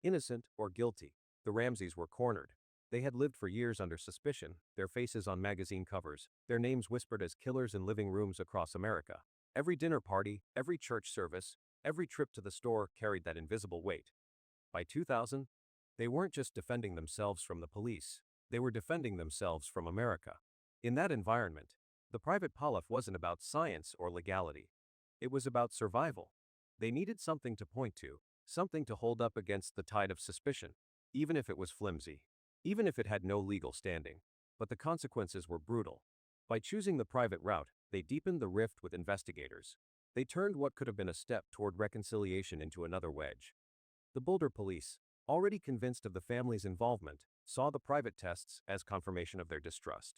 Innocent or guilty, the Ramseys were cornered. They had lived for years under suspicion, their faces on magazine covers, their names whispered as killers in living rooms across America. Every dinner party, every church service, every trip to the store carried that invisible weight. By 2000, they weren't just defending themselves from the police. They were defending themselves from America. In that environment, the private polygraph wasn't about science or legality. It was about survival. They needed something to point to, something to hold up against the tide of suspicion, even if it was flimsy, even if it had no legal standing. But the consequences were brutal. By choosing the private route, they deepened the rift with investigators. They turned what could have been a step toward reconciliation into another wedge. The Boulder police, already convinced of the family's involvement, saw the private tests as confirmation of their distrust.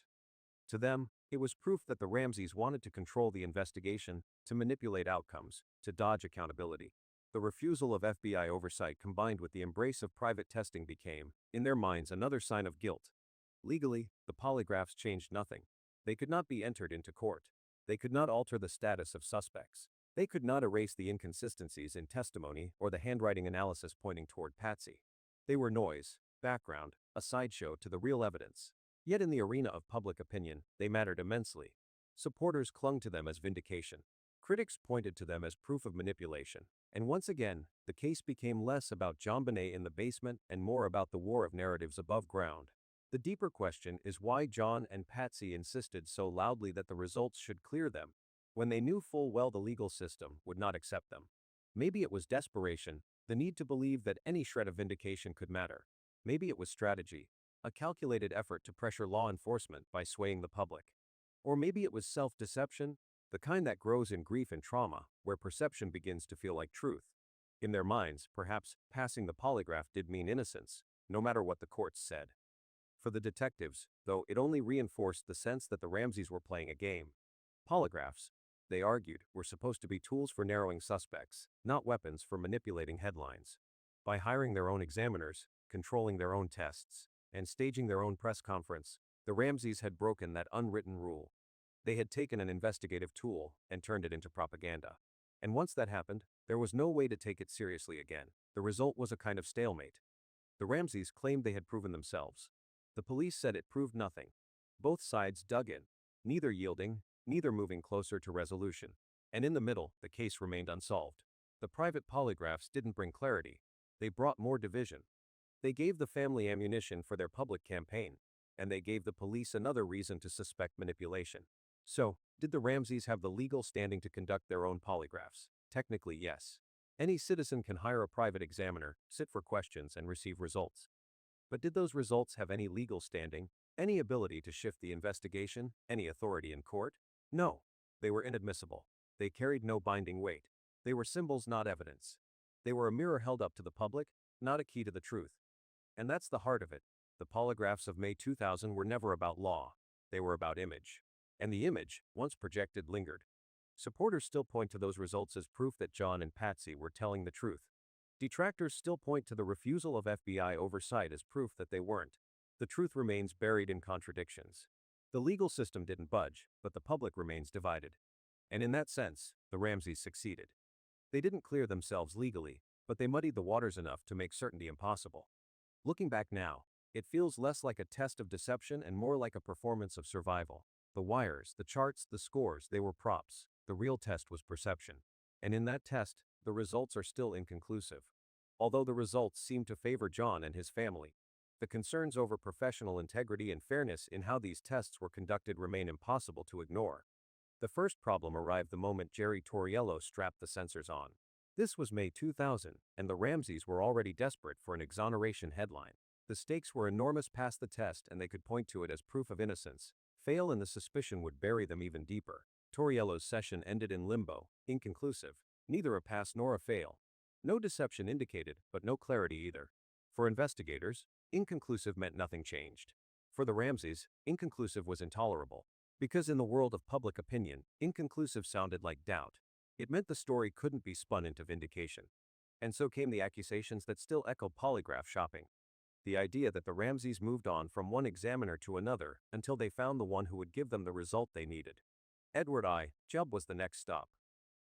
To them, it was proof that the Ramseys wanted to control the investigation, to manipulate outcomes, to dodge accountability. The refusal of FBI oversight combined with the embrace of private testing became, in their minds, another sign of guilt. Legally, the polygraphs changed nothing. They could not be entered into court. They could not alter the status of suspects. They could not erase the inconsistencies in testimony or the handwriting analysis pointing toward Patsy. They were noise, background, a sideshow to the real evidence. Yet in the arena of public opinion, they mattered immensely. Supporters clung to them as vindication. Critics pointed to them as proof of manipulation. And once again, the case became less about Jonbenet in the basement and more about the war of narratives above ground. The deeper question is why John and Patsy insisted so loudly that the results should clear them, when they knew full well the legal system would not accept them. Maybe it was desperation, the need to believe that any shred of vindication could matter. Maybe it was strategy, a calculated effort to pressure law enforcement by swaying the public. Or maybe it was self-deception, the kind that grows in grief and trauma, where perception begins to feel like truth. In their minds, perhaps, passing the polygraph did mean innocence, no matter what the courts said. For the detectives, though, it only reinforced the sense that the Ramseys were playing a game. Polygraphs, they argued, were supposed to be tools for narrowing suspects, not weapons for manipulating headlines. By hiring their own examiners, controlling their own tests, and staging their own press conference, the Ramseys had broken that unwritten rule. They had taken an investigative tool and turned it into propaganda. And once that happened, there was no way to take it seriously again. The result was a kind of stalemate. The Ramseys claimed they had proven themselves. The police said it proved nothing. Both sides dug in, neither yielding, neither moving closer to resolution. And in the middle, the case remained unsolved. The private polygraphs didn't bring clarity. They brought more division. They gave the family ammunition for their public campaign, and they gave the police another reason to suspect manipulation. So, did the Ramseys have the legal standing to conduct their own polygraphs? Technically, yes. Any citizen can hire a private examiner, sit for questions, and receive results. But did those results have any legal standing, any ability to shift the investigation, any authority in court? No. They were inadmissible. They carried no binding weight. They were symbols, not evidence. They were a mirror held up to the public, not a key to the truth. And that's the heart of it. The polygraphs of May 2000 were never about law. They were about image. And the image, once projected, lingered. Supporters still point to those results as proof that John and Patsy were telling the truth. Detractors still point to the refusal of FBI oversight as proof that they weren't. The truth remains buried in contradictions. The legal system didn't budge, but the public remains divided. And in that sense, the Ramseys succeeded. They didn't clear themselves legally, but they muddied the waters enough to make certainty impossible. Looking back now, it feels less like a test of deception and more like a performance of survival. The wires, the charts, the scores, they were props. The real test was perception. And in that test, the results are still inconclusive. Although the results seem to favor John and his family, the concerns over professional integrity and fairness in how these tests were conducted remain impossible to ignore. The first problem arrived the moment Jerry Torriello strapped the sensors on. This was May 2000, and the Ramseys were already desperate for an exoneration headline. The stakes were enormous past the test, and they could point to it as proof of innocence. Fail and the suspicion would bury them even deeper. Torriello's session ended in limbo, inconclusive, neither a pass nor a fail. No deception indicated, but no clarity either. For investigators, inconclusive meant nothing changed. For the Ramseys, inconclusive was intolerable. Because in the world of public opinion, inconclusive sounded like doubt. It meant the story couldn't be spun into vindication. And so came the accusations that still echo polygraph shopping. The idea that the Ramseys moved on from one examiner to another until they found the one who would give them the result they needed. Edward I. Gelb was the next stop.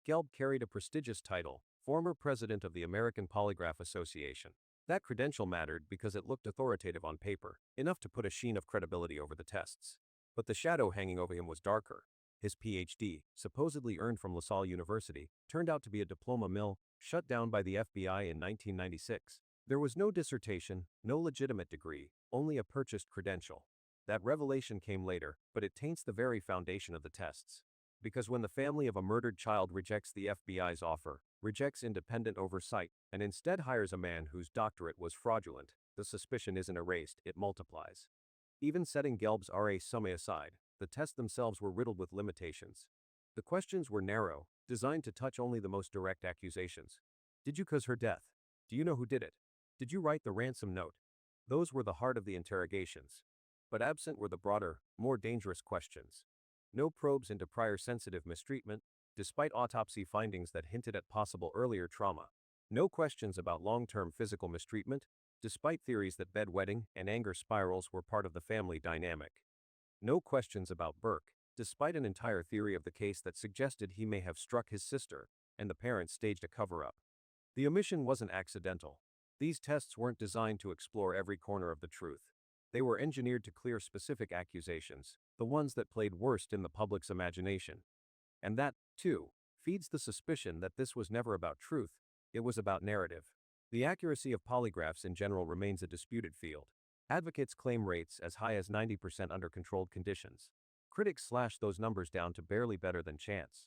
Gelb carried a prestigious title, former president of the American Polygraph Association. That credential mattered because it looked authoritative on paper, enough to put a sheen of credibility over the tests. But the shadow hanging over him was darker. His PhD, supposedly earned from LaSalle University, turned out to be a diploma mill, shut down by the FBI in 1996. There was no dissertation, no legitimate degree, only a purchased credential. That revelation came later, but it taints the very foundation of the tests. Because when the family of a murdered child rejects the FBI's offer, rejects independent oversight, and instead hires a man whose doctorate was fraudulent, the suspicion isn't erased, it multiplies. Even setting Gelb's RA Summe aside, the tests themselves were riddled with limitations. The questions were narrow, designed to touch only the most direct accusations. Did you cause her death? Do you know who did it? Did you write the ransom note? Those were the heart of the interrogations. But absent were the broader, more dangerous questions. No probes into prior sensitive mistreatment, despite autopsy findings that hinted at possible earlier trauma. No questions about long-term physical mistreatment, despite theories that bedwetting and anger spirals were part of the family dynamic. No questions about Burke, despite an entire theory of the case that suggested he may have struck his sister, and the parents staged a cover-up. The omission wasn't accidental. These tests weren't designed to explore every corner of the truth. They were engineered to clear specific accusations, the ones that played worst in the public's imagination. And that, too, feeds the suspicion that this was never about truth, it was about narrative. The accuracy of polygraphs in general remains a disputed field. Advocates claim rates as high as 90% under controlled conditions. Critics slash those numbers down to barely better than chance.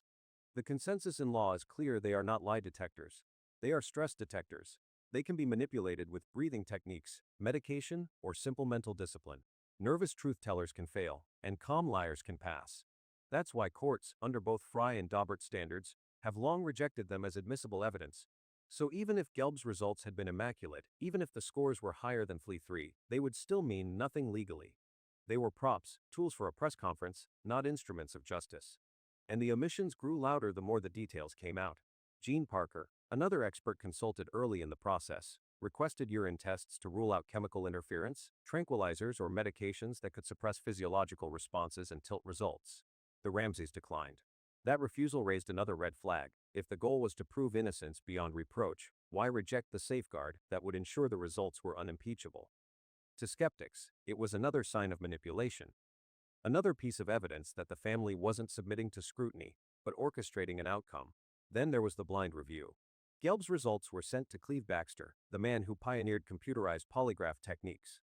The consensus in law is clear: they are not lie detectors. They are stress detectors. They can be manipulated with breathing techniques, medication, or simple mental discipline. Nervous truth-tellers can fail, and calm liars can pass. That's why courts, under both Frye and Daubert standards, have long rejected them as admissible evidence. So even if Gelb's results had been immaculate, even if the scores were higher than FLE3, they would still mean nothing legally. They were props, tools for a press conference, not instruments of justice. And the omissions grew louder the more the details came out. Gene Parker, another expert consulted early in the process, requested urine tests to rule out chemical interference, tranquilizers or medications that could suppress physiological responses and tilt results. The Ramseys declined. That refusal raised another red flag. If the goal was to prove innocence beyond reproach, why reject the safeguard that would ensure the results were unimpeachable? To skeptics, it was another sign of manipulation. Another piece of evidence that the family wasn't submitting to scrutiny, but orchestrating an outcome. Then there was the blind review. Gelb's results were sent to Cleve Baxter, the man who pioneered computerized polygraph techniques.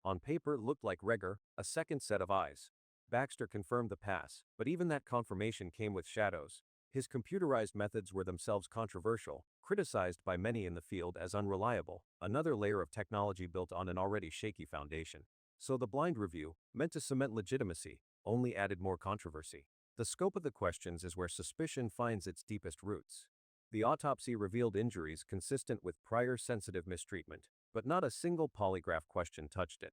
On paper, looked like Reger, a second set of eyes. Baxter confirmed the pass, but even that confirmation came with shadows. His computerized methods were themselves controversial, criticized by many in the field as unreliable, another layer of technology built on an already shaky foundation. So the blind review, meant to cement legitimacy, only added more controversy. The scope of the questions is where suspicion finds its deepest roots. The autopsy revealed injuries consistent with prior sensitive mistreatment, but not a single polygraph question touched it.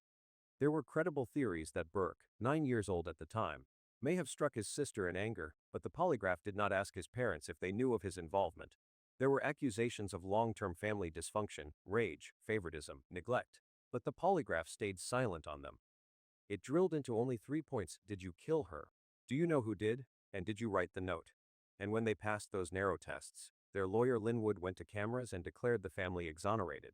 There were credible theories that Burke, 9 years old at the time, may have struck his sister in anger, but the polygraph did not ask his parents if they knew of his involvement. There were accusations of long-term family dysfunction, rage, favoritism, neglect, but the polygraph stayed silent on them. It drilled into only 3 points: did you kill her? Do you know who did? And did you write the note? And when they passed those narrow tests, their lawyer Linwood went to cameras and declared the family exonerated.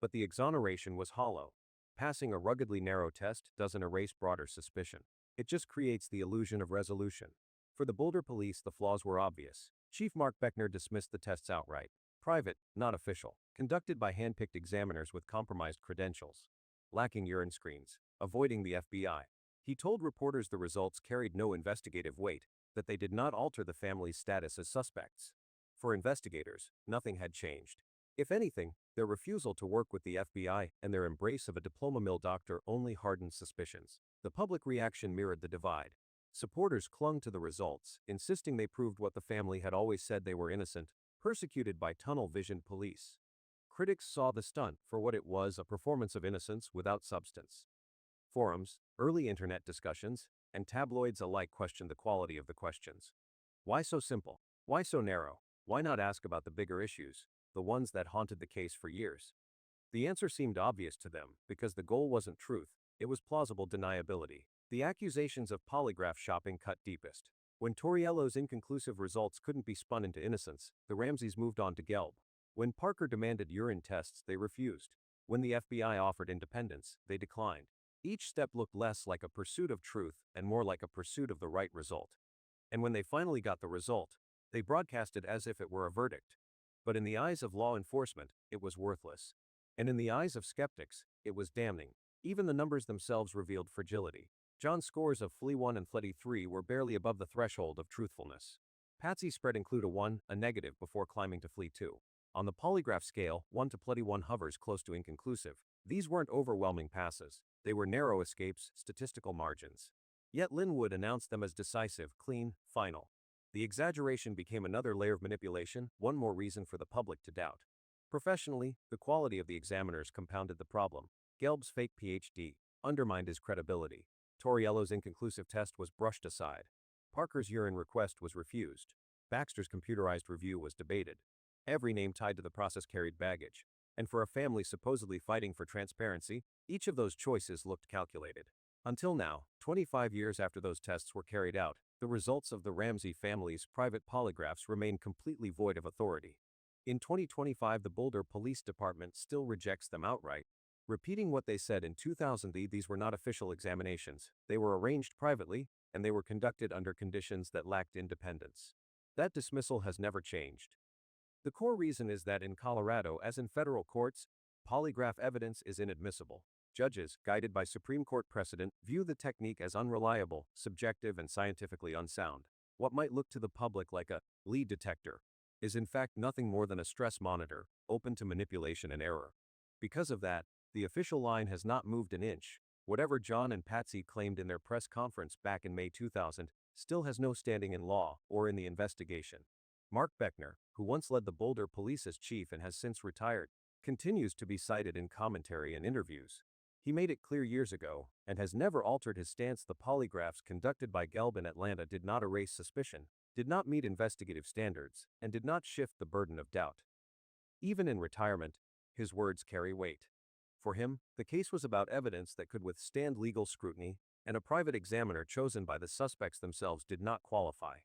But the exoneration was hollow. Passing a ruggedly narrow test doesn't erase broader suspicion. It just creates the illusion of resolution. For the Boulder police, the flaws were obvious. Chief Mark Beckner dismissed the tests outright. Private, not official. Conducted by handpicked examiners with compromised credentials. Lacking urine screens. Avoiding the FBI. He told reporters the results carried no investigative weight, that they did not alter the family's status as suspects. For investigators, nothing had changed. If anything, their refusal to work with the FBI and their embrace of a diploma mill doctor only hardened suspicions. The public reaction mirrored the divide. Supporters clung to the results, insisting they proved what the family had always said: they were innocent, persecuted by tunnel-visioned police. Critics saw the stunt for what it was: a performance of innocence without substance. Forums, early internet discussions, and tabloids alike questioned the quality of the questions. Why so simple? Why so narrow? Why not ask about the bigger issues, the ones that haunted the case for years? The answer seemed obvious to them, because the goal wasn't truth, it was plausible deniability. The accusations of polygraph shopping cut deepest. When Torriello's inconclusive results couldn't be spun into innocence, the Ramseys moved on to Gelb. When Parker demanded urine tests, they refused. When the FBI offered independence, they declined. Each step looked less like a pursuit of truth and more like a pursuit of the right result. And when they finally got the result, they broadcast it as if it were a verdict. But in the eyes of law enforcement, it was worthless. And in the eyes of skeptics, it was damning. Even the numbers themselves revealed fragility. John's scores of FLE1 and FLE3 were barely above the threshold of truthfulness. Patsy's spread include a 1, a negative before climbing to FLE2. On the polygraph scale, 1 to FLE1 hovers close to inconclusive. These weren't overwhelming passes. They were narrow escapes, statistical margins. Yet Linwood announced them as decisive, clean, final. The exaggeration became another layer of manipulation, one more reason for the public to doubt. Professionally, the quality of the examiners compounded the problem. Gelb's fake PhD undermined his credibility. Torriello's inconclusive test was brushed aside. Parker's urine request was refused. Baxter's computerized review was debated. Every name tied to the process carried baggage. And for a family supposedly fighting for transparency, each of those choices looked calculated. Until now, 25 years after those tests were carried out, the results of the Ramsey family's private polygraphs remain completely void of authority. In 2025, the Boulder Police Department still rejects them outright, repeating what they said in 2000. These were not official examinations. They were arranged privately, and they were conducted under conditions that lacked independence. That dismissal has never changed. The core reason is that in Colorado, as in federal courts, polygraph evidence is inadmissible. Judges, guided by Supreme Court precedent, view the technique as unreliable, subjective, and scientifically unsound. What might look to the public like a lead detector is in fact nothing more than a stress monitor, open to manipulation and error. Because of that, the official line has not moved an inch. Whatever John and Patsy claimed in their press conference back in May 2000 still has no standing in law or in the investigation. Mark Beckner, who once led the Boulder police as chief and has since retired, continues to be cited in commentary and interviews. He made it clear years ago, and has never altered his stance. The polygraphs conducted by Gelb in Atlanta did not erase suspicion, did not meet investigative standards, and did not shift the burden of doubt. Even in retirement, his words carry weight. For him, the case was about evidence that could withstand legal scrutiny, and a private examiner chosen by the suspects themselves did not qualify.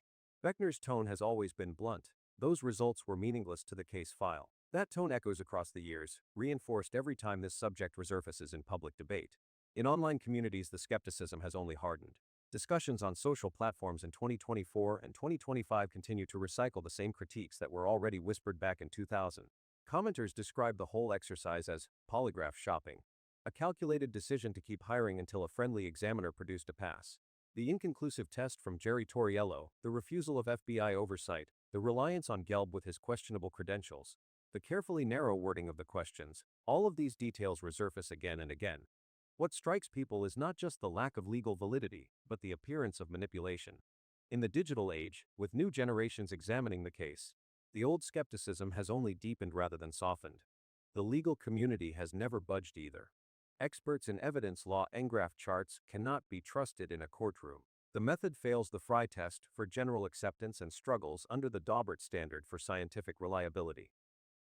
Beckner's tone has always been blunt. Those results were meaningless to the case file. That tone echoes across the years, reinforced every time this subject resurfaces in public debate. In online communities, the skepticism has only hardened. Discussions on social platforms in 2024 and 2025 continue to recycle the same critiques that were already whispered back in 2000. Commenters describe the whole exercise as polygraph shopping, a calculated decision to keep hiring until a friendly examiner produced a pass. The inconclusive test from Jerry Torriello, the refusal of FBI oversight, the reliance on Gelb with his questionable credentials, the carefully narrow wording of the questions, all of these details resurface again and again. What strikes people is not just the lack of legal validity, but the appearance of manipulation. In the digital age, with new generations examining the case, the old skepticism has only deepened rather than softened. The legal community has never budged either. Experts in evidence law engraph charts cannot be trusted in a courtroom. The method fails the Frye test for general acceptance and struggles under the Daubert standard for scientific reliability.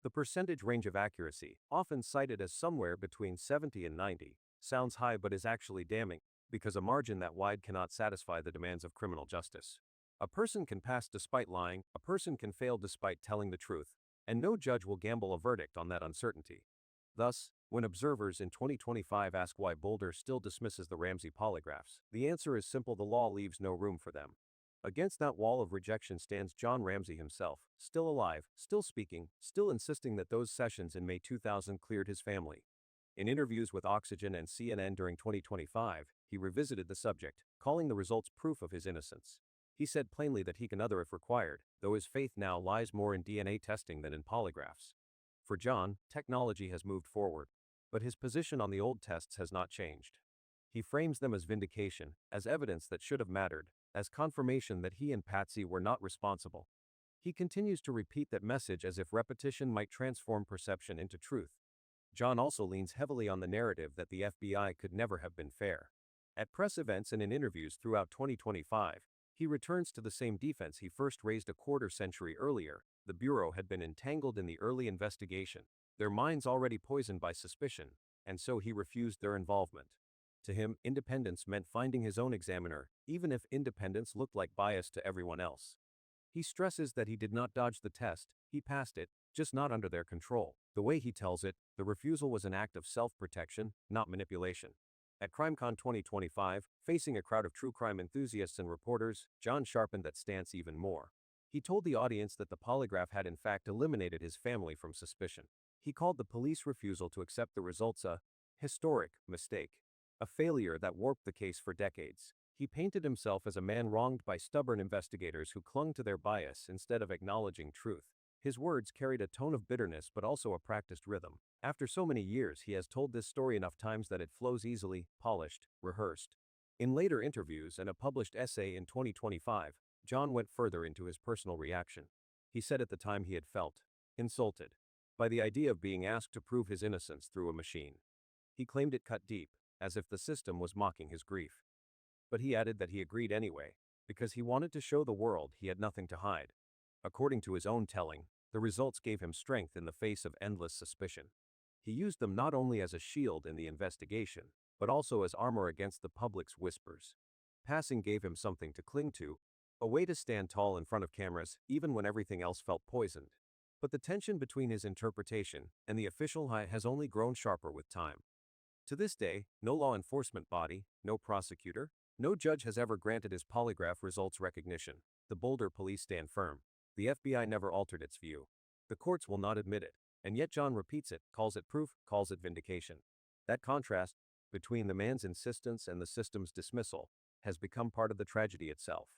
The percentage range of accuracy, often cited as somewhere between 70 and 90, sounds high but is actually damning, because a margin that wide cannot satisfy the demands of criminal justice. A person can pass despite lying, a person can fail despite telling the truth, and no judge will gamble a verdict on that uncertainty. Thus, when observers in 2025 ask why Boulder still dismisses the Ramsey polygraphs, the answer is simple: the law leaves no room for them. Against that wall of rejection stands John Ramsey himself, still alive, still speaking, still insisting that those sessions in May 2000 cleared his family. In interviews with Oxygen and CNN during 2025, he revisited the subject, calling the results proof of his innocence. He said plainly that he can other if required, though his faith now lies more in DNA testing than in polygraphs. For John, technology has moved forward, but his position on the old tests has not changed. He frames them as vindication, as evidence that should have mattered, as confirmation that he and Patsy were not responsible. He continues to repeat that message as if repetition might transform perception into truth. John also leans heavily on the narrative that the FBI could never have been fair. At press events and in interviews throughout 2025, he returns to the same defense he first raised a quarter-century earlier. The Bureau had been entangled in the early investigation, their minds already poisoned by suspicion, and so he refused their involvement. To him, independence meant finding his own examiner, even if independence looked like bias to everyone else. He stresses that he did not dodge the test, he passed it, just not under their control. The way he tells it, the refusal was an act of self-protection, not manipulation. At CrimeCon 2025, facing a crowd of true crime enthusiasts and reporters, John sharpened that stance even more. He told the audience that the polygraph had in fact eliminated his family from suspicion. He called the police refusal to accept the results a Historic mistake. A failure that warped the case for decades. He painted himself as a man wronged by stubborn investigators who clung to their bias instead of acknowledging truth. His words carried a tone of bitterness but also a practiced rhythm. After so many years, he has told this story enough times that it flows easily, polished, rehearsed. In later interviews and a published essay in 2025, John went further into his personal reaction. He said at the time he had felt insulted by the idea of being asked to prove his innocence through a machine. He claimed it cut deep, as if the system was mocking his grief. But he added that he agreed anyway, because he wanted to show the world he had nothing to hide. According to his own telling, the results gave him strength in the face of endless suspicion. He used them not only as a shield in the investigation, but also as armor against the public's whispers. Passing gave him something to cling to, a way to stand tall in front of cameras even when everything else felt poisoned. But the tension between his interpretation and the official high has only grown sharper with time. To this day, no law enforcement body, no prosecutor, no judge has ever granted his polygraph results recognition. The Boulder police stand firm. The FBI never altered its view. The courts will not admit it, and yet John repeats it, calls it proof, calls it vindication. That contrast between the man's insistence and the system's dismissal has become part of the tragedy itself.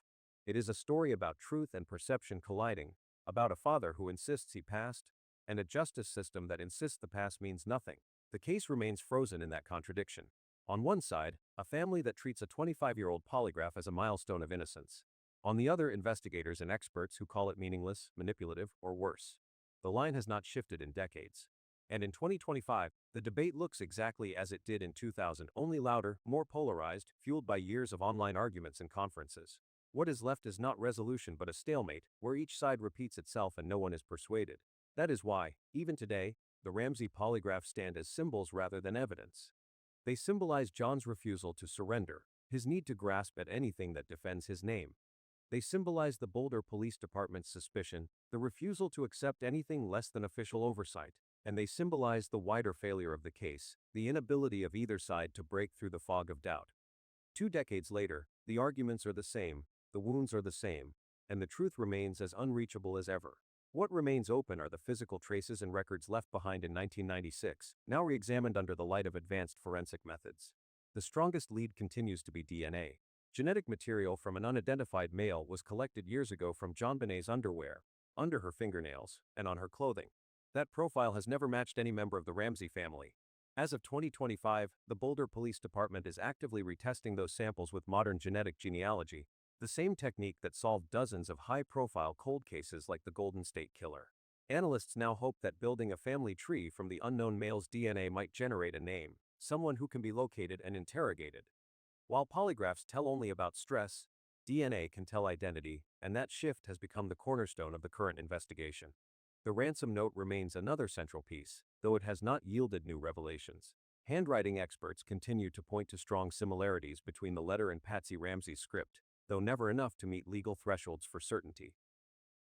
It is a story about truth and perception colliding, about a father who insists he passed, and a justice system that insists the past means nothing. The case remains frozen in that contradiction. On one side, a family that treats a 25-year-old polygraph as a milestone of innocence. On the other, investigators and experts who call it meaningless, manipulative, or worse. The line has not shifted in decades. And in 2025, the debate looks exactly as it did in 2000, only louder, more polarized, fueled by years of online arguments and conferences. What is left is not resolution but a stalemate, where each side repeats itself and no one is persuaded. That is why, even today, the Ramsey polygraphs stand as symbols rather than evidence. They symbolize John's refusal to surrender, his need to grasp at anything that defends his name. They symbolize the Boulder Police Department's suspicion, the refusal to accept anything less than official oversight, and they symbolize the wider failure of the case, the inability of either side to break through the fog of doubt. 2 decades later, the arguments are the same, the wounds are the same, and the truth remains as unreachable as ever. What remains open are the physical traces and records left behind in 1996, now re-examined under the light of advanced forensic methods. The strongest lead continues to be DNA. Genetic material from an unidentified male was collected years ago from Jonbenet's underwear, under her fingernails, and on her clothing. That profile has never matched any member of the Ramsey family. As of 2025, the Boulder Police Department is actively retesting those samples with modern genetic genealogy, the same technique that solved dozens of high-profile cold cases like the Golden State Killer. Analysts now hope that building a family tree from the unknown male's DNA might generate a name, someone who can be located and interrogated. While polygraphs tell only about stress, DNA can tell identity, and that shift has become the cornerstone of the current investigation. The ransom note remains another central piece, though it has not yielded new revelations. Handwriting experts continue to point to strong similarities between the letter and Patsy Ramsey's script, though never enough to meet legal thresholds for certainty.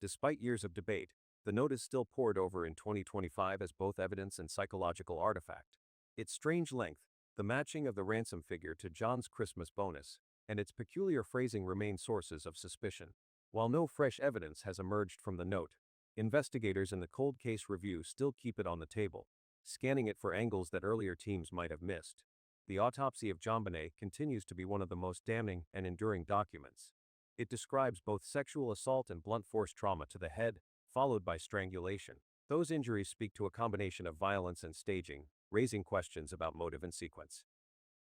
Despite years of debate, the note is still pored over in 2025 as both evidence and psychological artifact. Its strange length, the matching of the ransom figure to John's Christmas bonus, and its peculiar phrasing remain sources of suspicion. While no fresh evidence has emerged from the note, investigators in the cold case review still keep it on the table, scanning it for angles that earlier teams might have missed. The autopsy of Jonbenet continues to be one of the most damning and enduring documents. It describes both sexual assault and blunt force trauma to the head, followed by strangulation. Those injuries speak to a combination of violence and staging, raising questions about motive and sequence.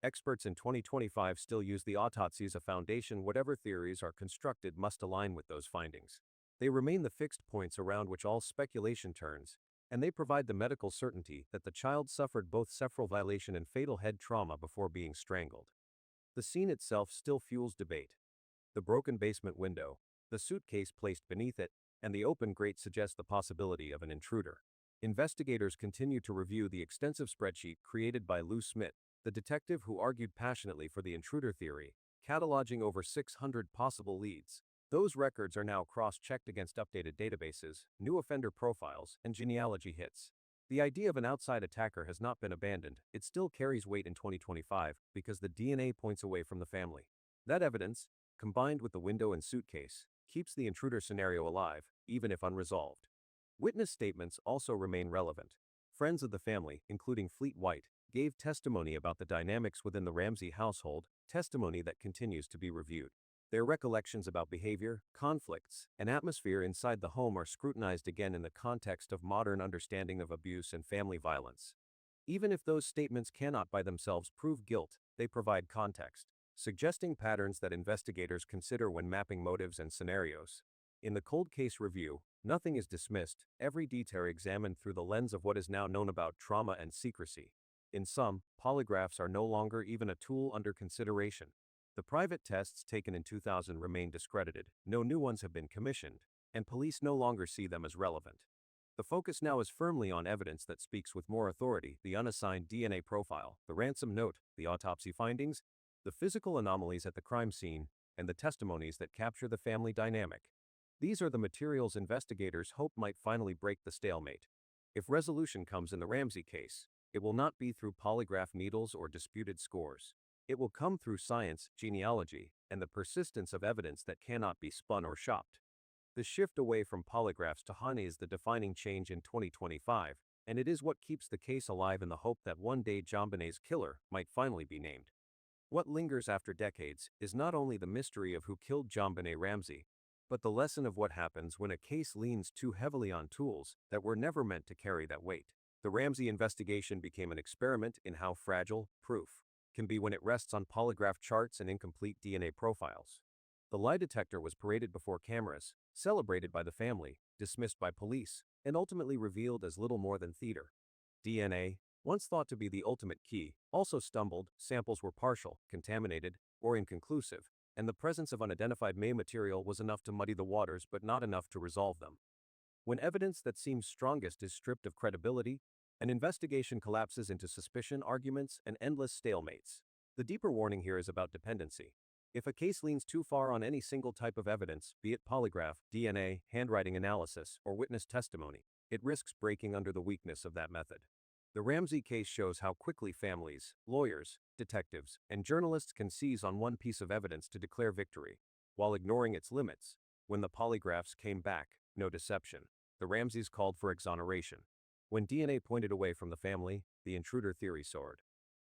Experts in 2025 still use the autopsy as a foundation. Whatever theories are constructed must align with those findings. They remain the fixed points around which all speculation turns, and they provide the medical certainty that the child suffered both septal violation and fatal head trauma before being strangled. The scene itself still fuels debate. The broken basement window, the suitcase placed beneath it, and the open grate suggest the possibility of an intruder. Investigators continue to review the extensive spreadsheet created by Lou Smith, the detective who argued passionately for the intruder theory, cataloging over 600 possible leads. Those records are now cross-checked against updated databases, new offender profiles, and genealogy hits. The idea of an outside attacker has not been abandoned. It still carries weight in 2025 because the DNA points away from the family. That evidence, combined with the window and suitcase, keeps the intruder scenario alive, even if unresolved. Witness statements also remain relevant. Friends of the family, including Fleet White, gave testimony about the dynamics within the Ramsey household, testimony that continues to be reviewed. Their recollections about behavior, conflicts, and atmosphere inside the home are scrutinized again in the context of modern understanding of abuse and family violence. Even if those statements cannot by themselves prove guilt, they provide context, suggesting patterns that investigators consider when mapping motives and scenarios. In the cold case review, nothing is dismissed, every detail examined through the lens of what is now known about trauma and secrecy. In sum, polygraphs are no longer even a tool under consideration. The private tests taken in 2000 remain discredited, no new ones have been commissioned, and police no longer see them as relevant. The focus now is firmly on evidence that speaks with more authority: the unassigned DNA profile, the ransom note, the autopsy findings, the physical anomalies at the crime scene, and the testimonies that capture the family dynamic. These are the materials investigators hope might finally break the stalemate. If resolution comes in the Ramsey case, it will not be through polygraph needles or disputed scores. It will come through science, genealogy, and the persistence of evidence that cannot be spun or shopped. The shift away from polygraphs to honey is the defining change in 2025, and it is what keeps the case alive in the hope that one day Jonbenet's killer might finally be named. What lingers after decades is not only the mystery of who killed Jonbenet Ramsey, but the lesson of what happens when a case leans too heavily on tools that were never meant to carry that weight. The Ramsey investigation became an experiment in how fragile proof can be when it rests on polygraph charts and incomplete DNA profiles. The lie detector was paraded before cameras, celebrated by the family, dismissed by police, and ultimately revealed as little more than theater. DNA, once thought to be the ultimate key, also stumbled, samples were partial, contaminated, or inconclusive, and the presence of unidentified material was enough to muddy the waters but not enough to resolve them. When evidence that seems strongest is stripped of credibility, an investigation collapses into suspicion, arguments, and endless stalemates. The deeper warning here is about dependency. If a case leans too far on any single type of evidence, be it polygraph, DNA, handwriting analysis, or witness testimony, it risks breaking under the weakness of that method. The Ramsey case shows how quickly families, lawyers, detectives, and journalists can seize on one piece of evidence to declare victory, while ignoring its limits. When the polygraphs came back, no deception. The Ramseys called for exoneration. When DNA pointed away from the family, the intruder theory soared.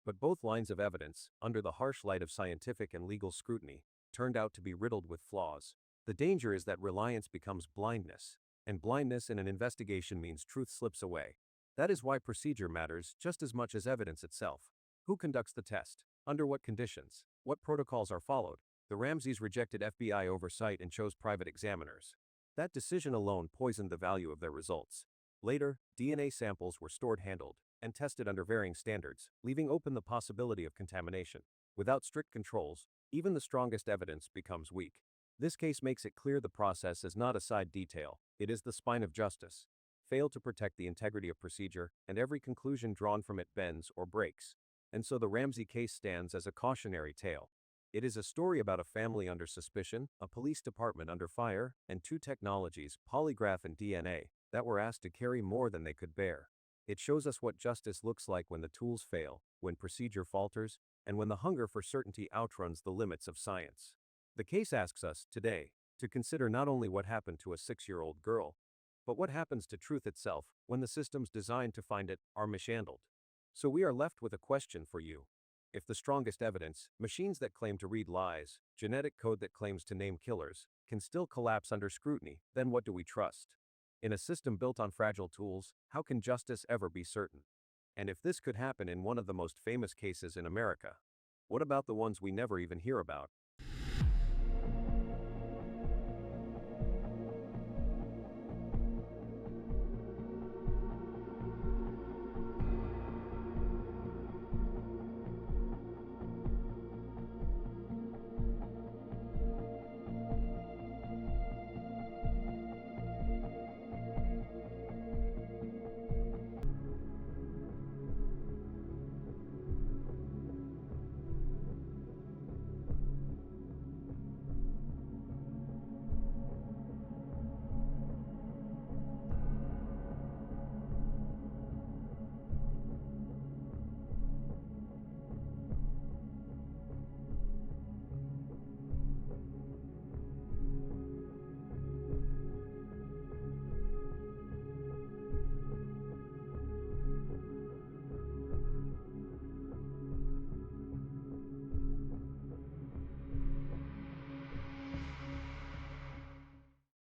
But both lines of evidence, under the harsh light of scientific and legal scrutiny, turned out to be riddled with flaws. The danger is that reliance becomes blindness, and blindness in an investigation means truth slips away. That is why procedure matters just as much as evidence itself. Who conducts the test? Under what conditions? What protocols are followed? The Ramseys rejected FBI oversight and chose private examiners. That decision alone poisoned the value of their results. Later, DNA samples were stored, handled, and tested under varying standards, leaving open the possibility of contamination. Without strict controls, even the strongest evidence becomes weak. This case makes it clear the process is not a side detail, it is the spine of justice. Fail to protect the integrity of procedure, and every conclusion drawn from it bends or breaks. And so the Ramsey case stands as a cautionary tale. It is a story about a family under suspicion, a police department under fire, and two technologies, polygraph and DNA, that were asked to carry more than they could bear. It shows us what justice looks like when the tools fail, when procedure falters, and when the hunger for certainty outruns the limits of science. The case asks us, today, to consider not only what happened to a 6-year-old girl, but what happens to truth itself when the systems designed to find it are mishandled. So we are left with a question for you. If the strongest evidence, machines that claim to read lies, genetic code that claims to name killers, can still collapse under scrutiny, then what do we trust? In a system built on fragile tools, how can justice ever be certain? And if this could happen in one of the most famous cases in America, what about the ones we never even hear about?